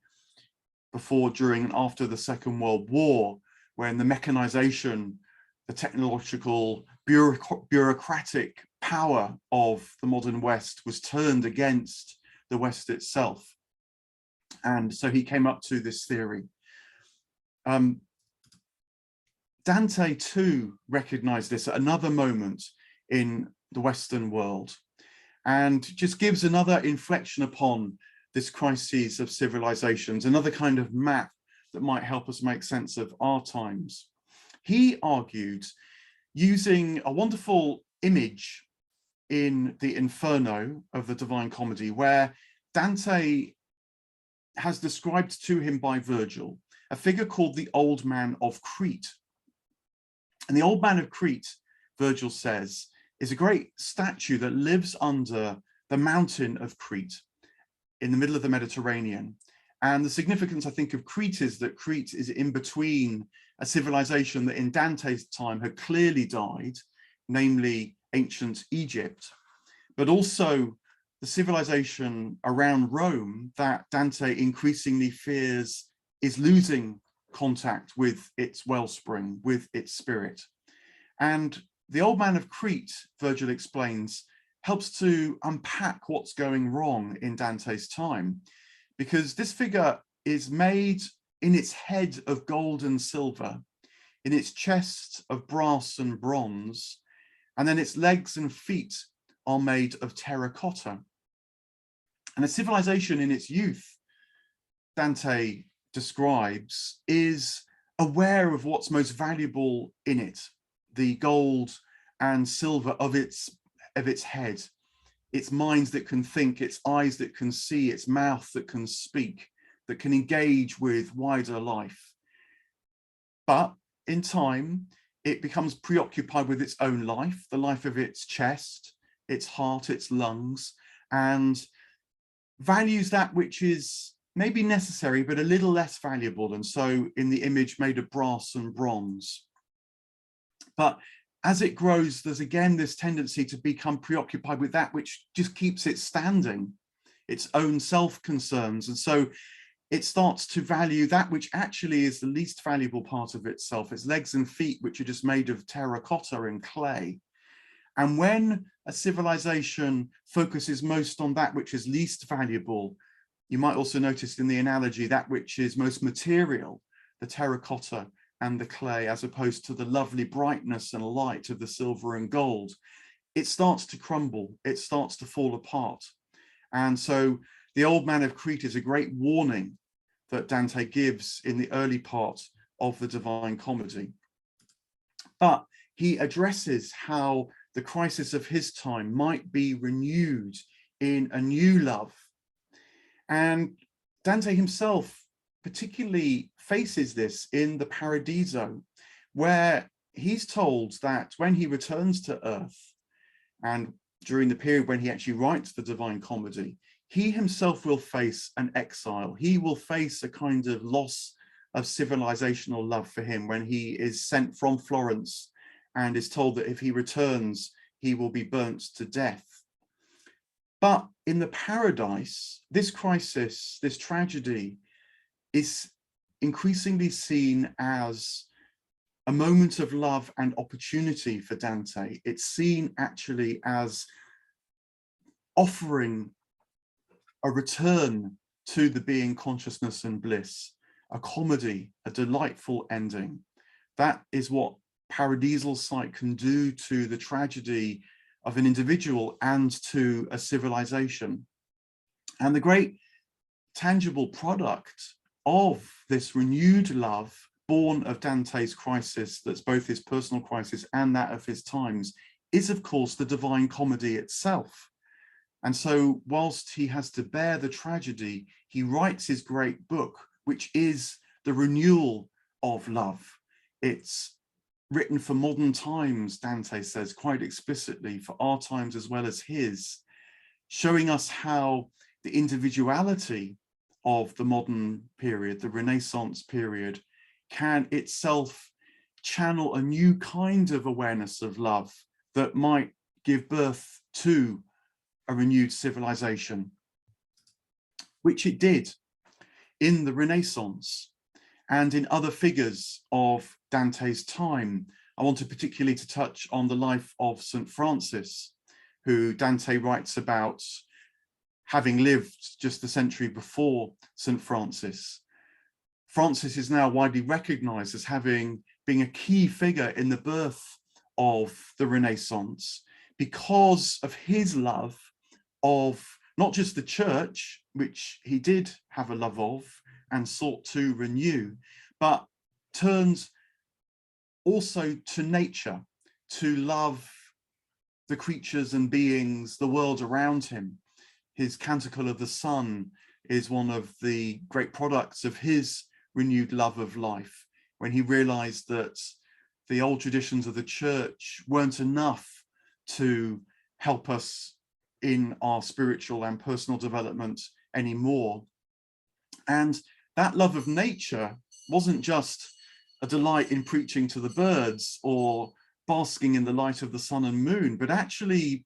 before, during, and after the Second World War, when the mechanization, the technological, bureaucratic power of the modern West was turned against the West itself. And so he came up to this theory. Dante too recognized this at another moment in the Western world, and just gives another inflection upon this crisis of civilizations, another kind of map that might help us make sense of our times. He argued, using a wonderful image in the Inferno of the Divine Comedy, where Dante has described to him by Virgil a figure called the Old Man of Crete. And the Old Man of Crete, Virgil says, is a great statue that lives under the mountain of Crete in the middle of the Mediterranean. And the significance, I think, of Crete is that Crete is in between a civilization that in Dante's time had clearly died, namely ancient Egypt, but also the civilization around Rome that Dante increasingly fears is losing contact with its wellspring, with its spirit. And the Old Man of Crete, Virgil explains, helps to unpack what's going wrong in Dante's time, because this figure is made in its head of gold and silver, in its chest of brass and bronze, and then its legs and feet are made of terracotta. And a civilization in its youth, Dante describes, is aware of what's most valuable in it, the gold and silver of its head, its minds that can think, its eyes that can see, its mouth that can speak, that can engage with wider life. But in time, it becomes preoccupied with its own life, the life of its chest, its heart, its lungs, and values that which is maybe necessary, but a little less valuable. And so in the image made of brass and bronze. But as it grows, there's again this tendency to become preoccupied with that which just keeps it standing, its own self-concerns. And so it starts to value that which actually is the least valuable part of itself, its legs and feet, which are just made of terracotta and clay. And when a civilization focuses most on that which is least valuable, you might also notice in the analogy that which is most material, the terracotta and the clay, as opposed to the lovely brightness and light of the silver and gold, it starts to crumble, it starts to fall apart. And so the Old Man of Crete is a great warning that Dante gives in the early part of the Divine Comedy. But he addresses how the crisis of his time might be renewed in a new love. And Dante himself particularly faces this in the Paradiso, where he's told that when he returns to earth, and during the period when he actually writes the Divine Comedy, he himself will face an exile. He will face a kind of loss of civilizational love for him when he is sent from Florence and is told that if he returns, he will be burnt to death. But in the paradise, this crisis, this tragedy, is increasingly seen as a moment of love and opportunity for Dante. It's seen actually as offering a return to the being consciousness and bliss, a comedy, a delightful ending. That is what paradisal sight can do to the tragedy of an individual and to a civilization. And the great tangible product of this renewed love, born of Dante's crisis, that's both his personal crisis and that of his times, is of course the Divine Comedy itself. And so whilst he has to bear the tragedy, he writes his great book, which is the renewal of love. It's written for modern times, Dante says quite explicitly, for our times as well as his, showing us how the individuality of the modern period, the Renaissance period, can itself channel a new kind of awareness of love that might give birth to a renewed civilization, which it did in the Renaissance and in other figures of Dante's time. I wanted particularly to touch on the life of St. Francis, who Dante writes about having lived just a century before St. Francis. Francis is now widely recognized as having been a key figure in the birth of the Renaissance because of his love of not just the church, which he did have a love of and sought to renew, but turned also to nature, to love the creatures and beings, the world around him. His Canticle of the Sun is one of the great products of his renewed love of life, when he realized that the old traditions of the church weren't enough to help us in our spiritual and personal development anymore. And that love of nature wasn't just a delight in preaching to the birds or basking in the light of the sun and moon, but actually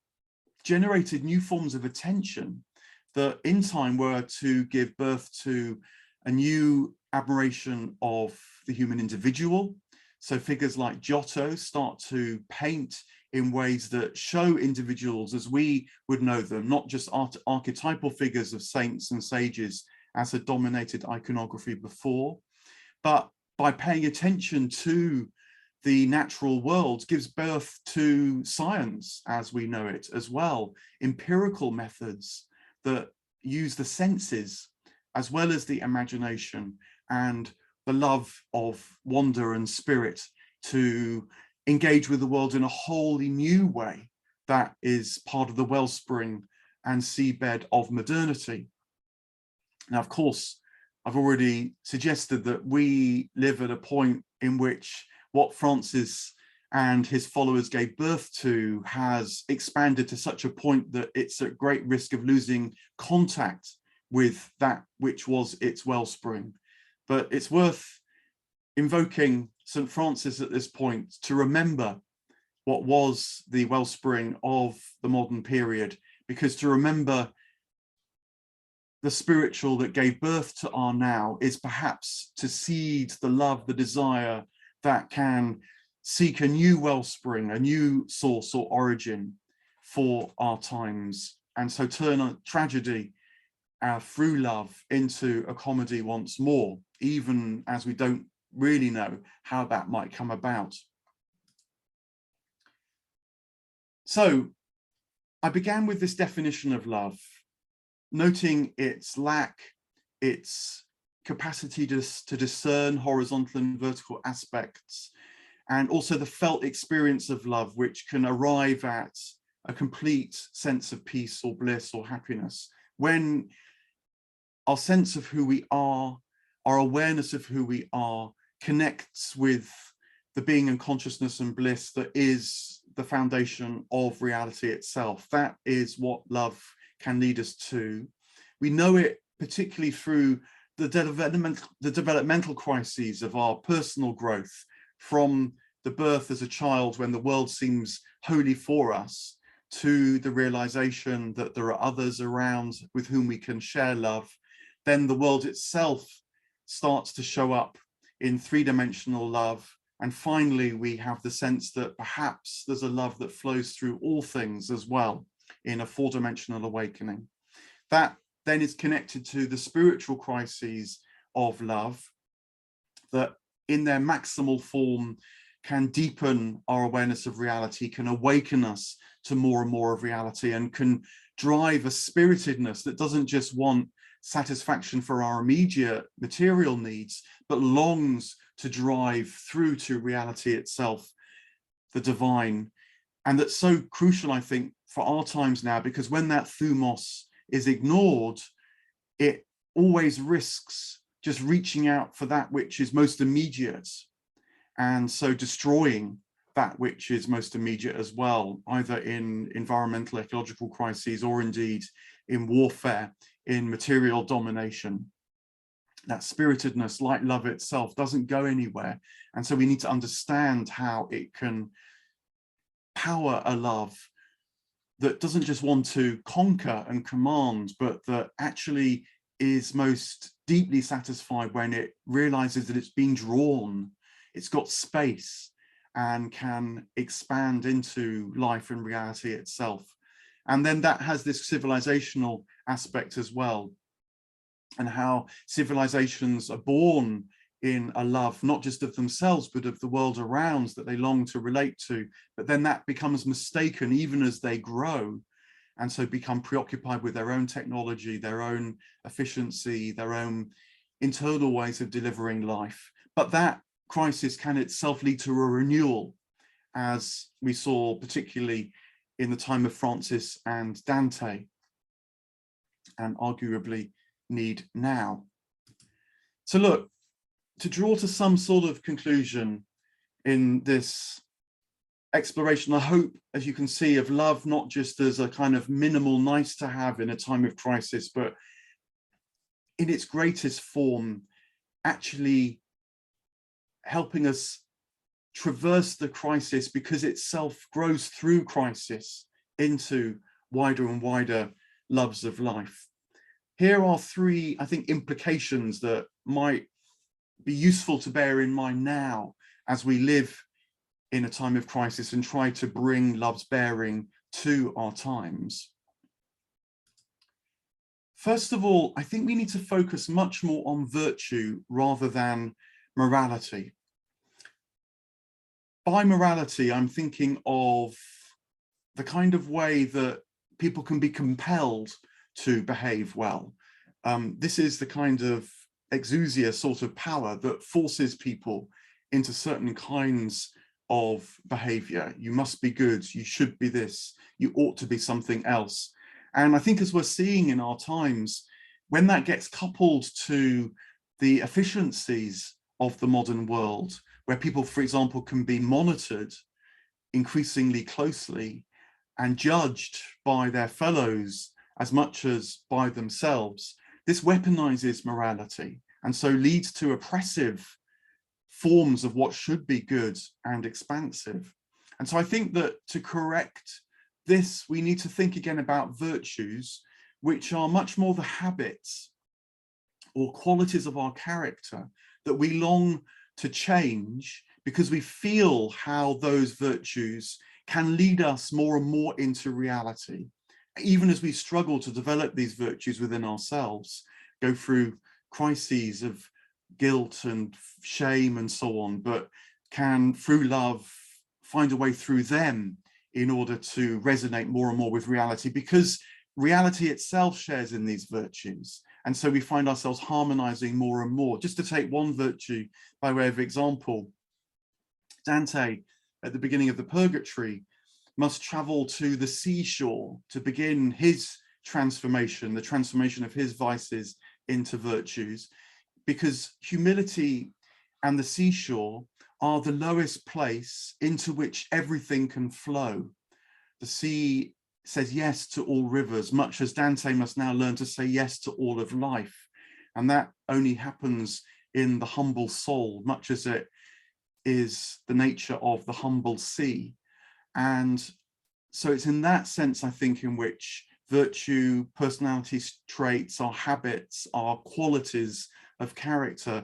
generated new forms of attention that in time were to give birth to a new admiration of the human individual. So figures like Giotto start to paint in ways that show individuals as we would know them, not just archetypal figures of saints and sages as had dominated iconography before, but by paying attention to the natural world gives birth to science as we know it as well, empirical methods that use the senses as well as the imagination and the love of wonder and spirit to engage with the world in a wholly new way that is part of the wellspring and seabed of modernity. Now, of course, I've already suggested that we live at a point in which what Francis and his followers gave birth to has expanded to such a point that it's at great risk of losing contact with that which was its wellspring. But it's worth invoking St. Francis at this point to remember what was the wellspring of the modern period, because to remember the spiritual that gave birth to our now is perhaps to seed the love, the desire that can seek a new wellspring, a new source or origin for our times, and so turn a tragedy through love into a comedy once more, even as we don't really know how that might come about. So I began with this definition of love, noting its lack, its capacity to discern horizontal and vertical aspects, and also the felt experience of love, which can arrive at a complete sense of peace or bliss or happiness when our sense of who we are, our awareness of who we are, connects with the being and consciousness and bliss that is the foundation of reality itself. That is what love can lead us to. We know it particularly through the developmental crises of our personal growth, from the birth as a child when the world seems wholly for us, to the realization that there are others around with whom we can share love. Then the world itself starts to show up in three-dimensional love. And finally, we have the sense that perhaps there's a love that flows through all things as well in a four-dimensional awakening. That then is connected to the spiritual crises of love that in their maximal form can deepen our awareness of reality, can awaken us to more and more of reality, and can drive a spiritedness that doesn't just want satisfaction for our immediate material needs, but longs to drive through to reality itself, the divine. And that's so crucial, I think, for our times now, because when that thumos is ignored, it always risks just reaching out for that which is most immediate, and so destroying that which is most immediate as well, either in environmental ecological crises or indeed in warfare, in material domination. That spiritedness, like love itself, doesn't go anywhere. And so we need to understand how it can power a love that doesn't just want to conquer and command, but that actually is most deeply satisfied when it realizes that it's being drawn, it's got space, and can expand into life and reality itself. And then that has this civilizational aspect as well, and how civilizations are born in a love, not just of themselves, but of the world around that they long to relate to. But then that becomes mistaken even as they grow, and so become preoccupied with their own technology, their own efficiency, their own internal ways of delivering life. But that crisis can itself lead to a renewal, as we saw particularly in the time of Francis and Dante, and arguably need now. So look, to draw to some sort of conclusion in this exploration, I hope, as you can see, of love not just as a kind of minimal nice to have in a time of crisis, but in its greatest form, actually helping us traverse the crisis, because itself grows through crisis into wider and wider loves of life. Here are three, I think, implications that might be useful to bear in mind now as we live in a time of crisis and try to bring love's bearing to our times. First of all, I think we need to focus much more on virtue rather than morality. By morality, I'm thinking of the kind of way that people can be compelled to behave well. This is the kind of exousia sort of power that forces people into certain kinds of behavior. You must be good, you should be this, you ought to be something else. And I think, as we're seeing in our times, when that gets coupled to the efficiencies of the modern world, where people, for example, can be monitored increasingly closely and judged by their fellows as much as by themselves, this weaponizes morality, and so leads to oppressive forms of what should be good and expansive. And so I think that to correct this, we need to think again about virtues, which are much more the habits or qualities of our character that we long to change, because we feel how those virtues can lead us more and more into reality, even as we struggle to develop these virtues within ourselves, go through crises of guilt and shame and so on, but can, through love, find a way through them in order to resonate more and more with reality, because reality itself shares in these virtues. And so we find ourselves harmonizing more and more. Just to take one virtue by way of example, Dante, at the beginning of the Purgatory, must travel to the seashore to begin his transformation, the transformation of his vices into virtues, because humility and the seashore are the lowest place into which everything can flow. The sea says yes to all rivers, much as Dante must now learn to say yes to all of life. And that only happens in the humble soul, much as it is the nature of the humble sea. And so it's in that sense, I think, in which virtue, personality traits, our habits, our qualities of character,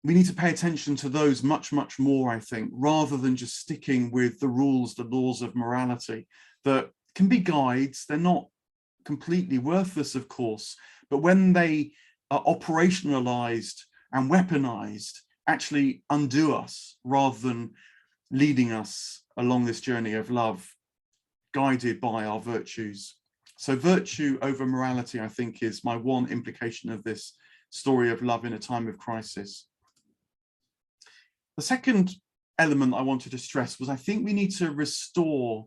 we need to pay attention to those much, much more, I think, rather than just sticking with the rules, the laws of morality that can be guides. They're not completely worthless, of course, but when they are operationalized and weaponized, actually undo us rather than leading us along this journey of love, guided by our virtues. So virtue over morality, I think, is my one implication of this story of love in a time of crisis. The second element I wanted to stress was, I think we need to restore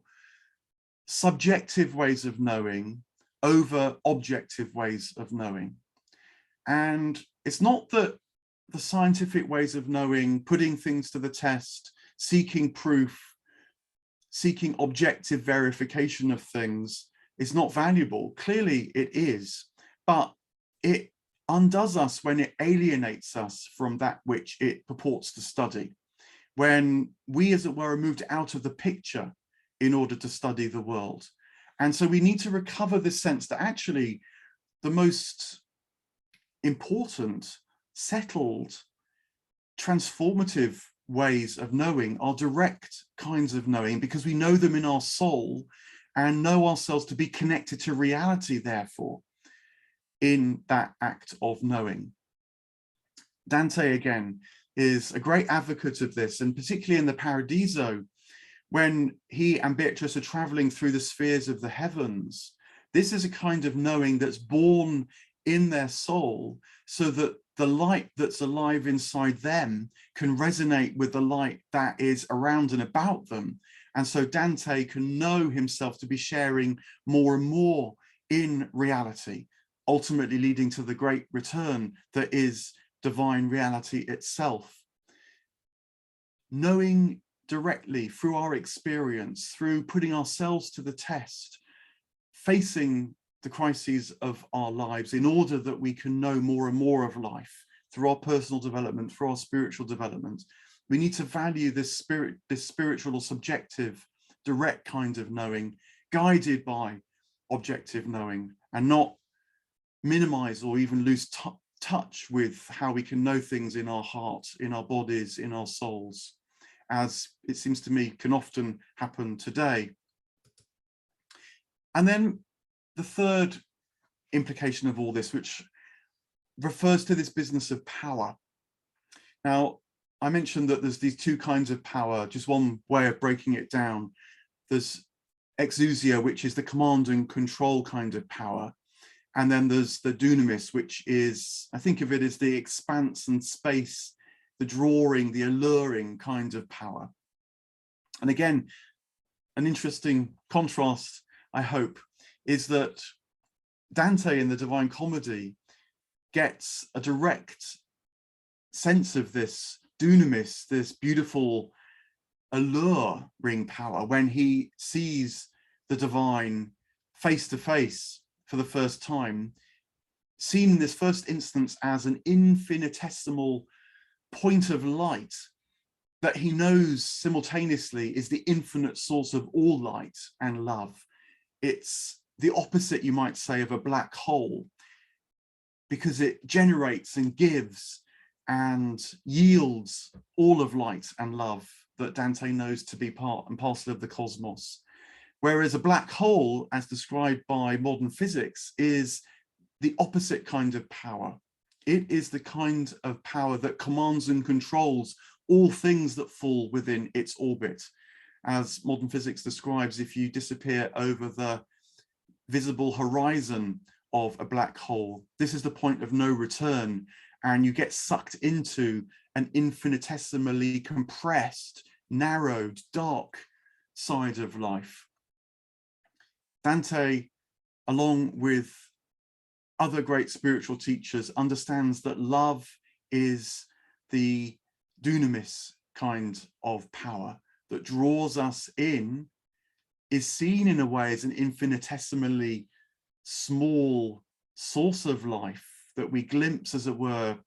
subjective ways of knowing over objective ways of knowing. And it's not that the scientific ways of knowing, putting things to the test, seeking proof, seeking objective verification of things is not valuable. Clearly it is, but it undoes us when it alienates us from that which it purports to study, when we, as it were, are moved out of the picture in order to study the world. And so we need to recover this sense that actually the most important, settled, transformative ways of knowing are direct kinds of knowing, because we know them in our soul and know ourselves to be connected to reality, therefore, in that act of knowing. Dante, again, is a great advocate of this, and particularly in the Paradiso, when he and Beatrice are traveling through the spheres of the heavens. This is a kind of knowing that's born in their soul, so that the light that's alive inside them can resonate with the light that is around and about them. And so Dante can know himself to be sharing more and more in reality, ultimately leading to the great return that is divine reality itself. Knowing directly through our experience, through putting ourselves to the test, facing the crises of our lives in order that we can know more and more of life through our personal development, through our spiritual development. We need to value this spiritual or subjective, direct kind of knowing, guided by objective knowing, and not minimize or even lose touch with how we can know things in our hearts, in our bodies, in our souls, as it seems to me can often happen today. And then the third implication of all this, which refers to this business of power. Now, I mentioned that there's these two kinds of power, just one way of breaking it down. There's exousia, which is the command and control kind of power. And then there's the dunamis, which is, I think of it as the expanse and space, the drawing, the alluring kind of power. And again, an interesting contrast, I hope, is that Dante in the Divine Comedy gets a direct sense of this dunamis, this beautiful alluring power, when he sees the divine face to face for the first time, seen in this first instance as an infinitesimal point of light that he knows simultaneously is the infinite source of all light and love. It's the opposite, you might say, of a black hole, because it generates and gives and yields all of light and love that Dante knows to be part and parcel of the cosmos. Whereas a black hole, as described by modern physics, is the opposite kind of power. It is the kind of power that commands and controls all things that fall within its orbit. As modern physics describes, if you disappear over the visible horizon of a black hole, this is the point of no return, and you get sucked into an infinitesimally compressed, narrowed, dark side of life. Dante, along with other great spiritual teachers, understands that love is the dunamis kind of power that draws us in, is seen in a way as an infinitesimally small source of life that we glimpse, as it were,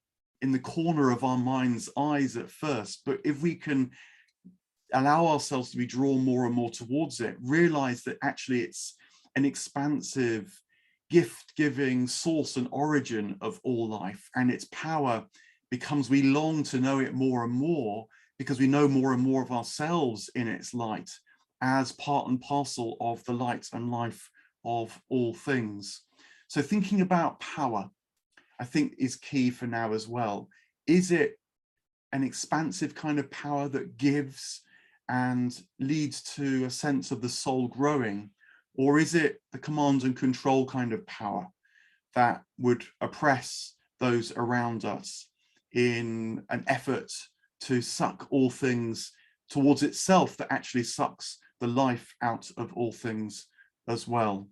in the corner of our mind's eyes at first. But if we can allow ourselves to be drawn more and more towards it, realize that actually it's an expansive, gift-giving source and origin of all life, and its power becomes, we long to know it more and more, because we know more and more of ourselves in its light as part and parcel of the light and life of all things. So thinking about power, I think, is key for now as well. Is it an expansive kind of power that gives and leads to a sense of the soul growing? Or is it the command and control kind of power that would oppress those around us in an effort to suck all things towards itself, that actually sucks the life out of all things as well?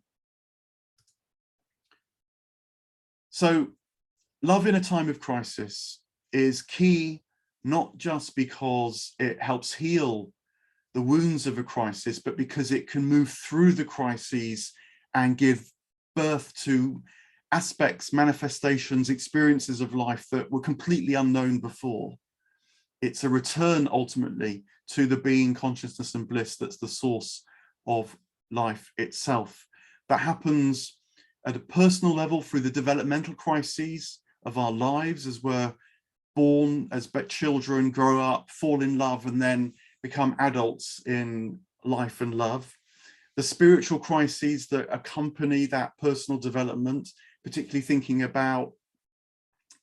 So love in a time of crisis is key, not just because it helps heal the wounds of a crisis, but because it can move through the crises and give birth to aspects, manifestations, experiences of life that were completely unknown before. It's a return ultimately to the being, consciousness and bliss that's the source of life itself. That happens at a personal level through the developmental crises of our lives, as we're born as children, grow up, fall in love, and then become adults in life and love. The spiritual crises that accompany that personal development, particularly thinking about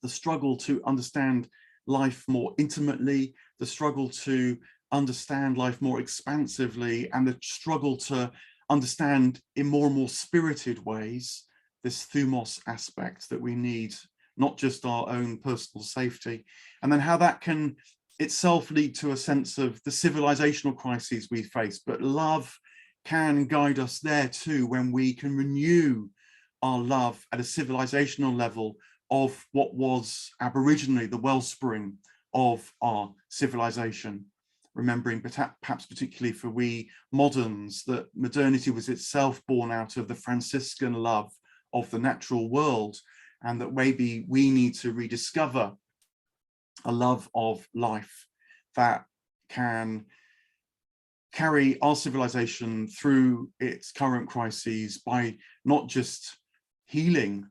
the struggle to understand life more intimately, the struggle to understand life more expansively, and the struggle to understand in more and more spirited ways this thumos aspect that we need, not just our own personal safety, and then how that can itself lead to a sense of the civilizational crises we face. But love can guide us there too, when we can renew our love at a civilizational level of what was aboriginally the wellspring of our civilization. Remembering, perhaps particularly for we moderns, that modernity was itself born out of the Franciscan love of the natural world, and that maybe we need to rediscover a love of life that can carry our civilization through its current crises by not just healing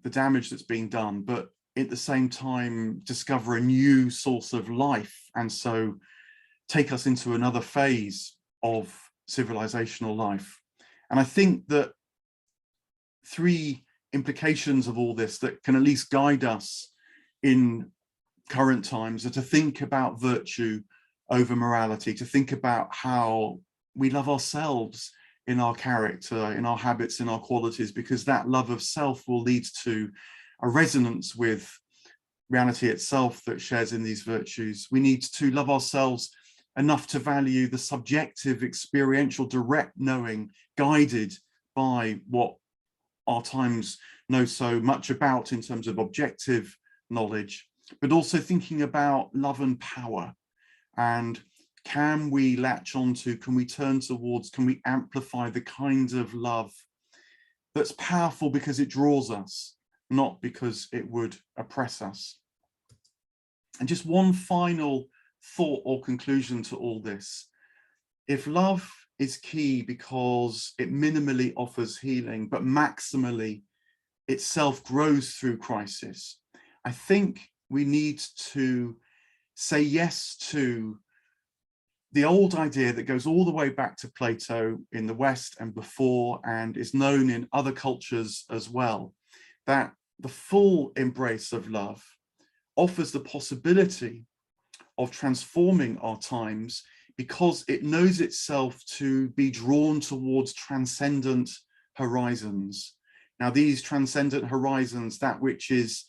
the damage that's being done, but at the same time discover a new source of life, and so take us into another phase of civilizational life. And I think that three implications of all this that can at least guide us in current times are to think about virtue over morality, to think about how we love ourselves in our character, in our habits, in our qualities, because that love of self will lead to a resonance with reality itself that shares in these virtues. We need to love ourselves enough to value the subjective, experiential, direct knowing, guided by what our times know so much about in terms of objective knowledge, but also thinking about love and power. And can we latch onto, can we turn towards, can we amplify the kind of love that's powerful because it draws us, not because it would oppress us? And just one final thought or conclusion to all this. If love is key because it minimally offers healing, but maximally itself grows through crisis. I think we need to say yes to the old idea that goes all the way back to Plato in the West and before, and is known in other cultures as well, that the full embrace of love offers the possibility of transforming our times because it knows itself to be drawn towards transcendent horizons. Now, these transcendent horizons, that which is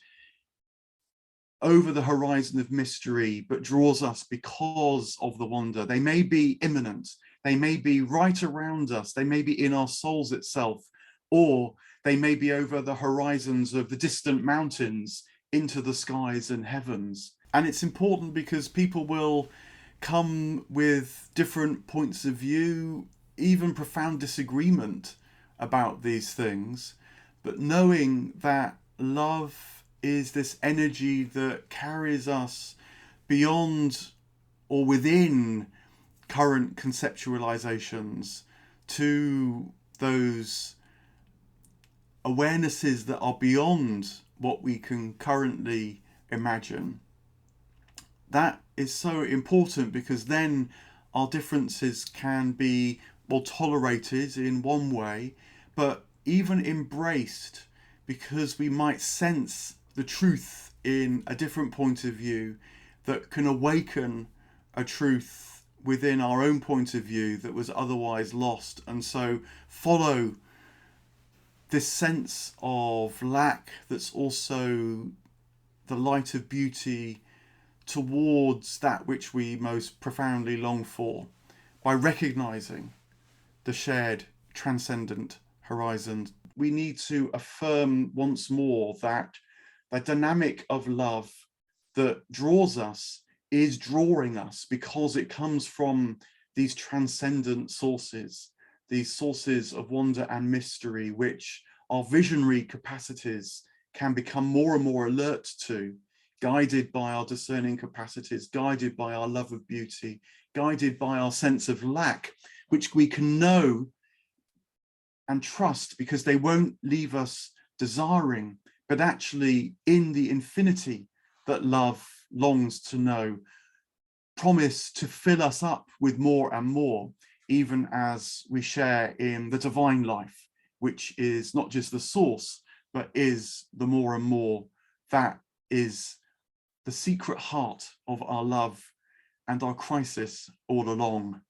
over the horizon of mystery, but draws us because of the wonder. They may be imminent, they may be right around us, they may be in our souls itself, or they may be over the horizons of the distant mountains into the skies and heavens. And it's important because people will come with different points of view, even profound disagreement about these things, but knowing that love is this energy that carries us beyond or within current conceptualizations to those awarenesses that are beyond what we can currently imagine. That is so important because then our differences can be, well, tolerated in one way, but even embraced, because we might sense the truth in a different point of view that can awaken a truth within our own point of view that was otherwise lost. And so follow this sense of lack that's also the light of beauty towards that which we most profoundly long for, by recognizing the shared transcendent horizon. We need to affirm once more that the dynamic of love that draws us is drawing us because it comes from these transcendent sources, these sources of wonder and mystery, which our visionary capacities can become more and more alert to, guided by our discerning capacities, guided by our love of beauty, guided by our sense of lack, which we can know and trust because they won't leave us desiring, but actually in the infinity that love longs to know, promise to fill us up with more and more, even as we share in the divine life, which is not just the source, but is the more and more. That is the secret heart of our love and our crisis all along.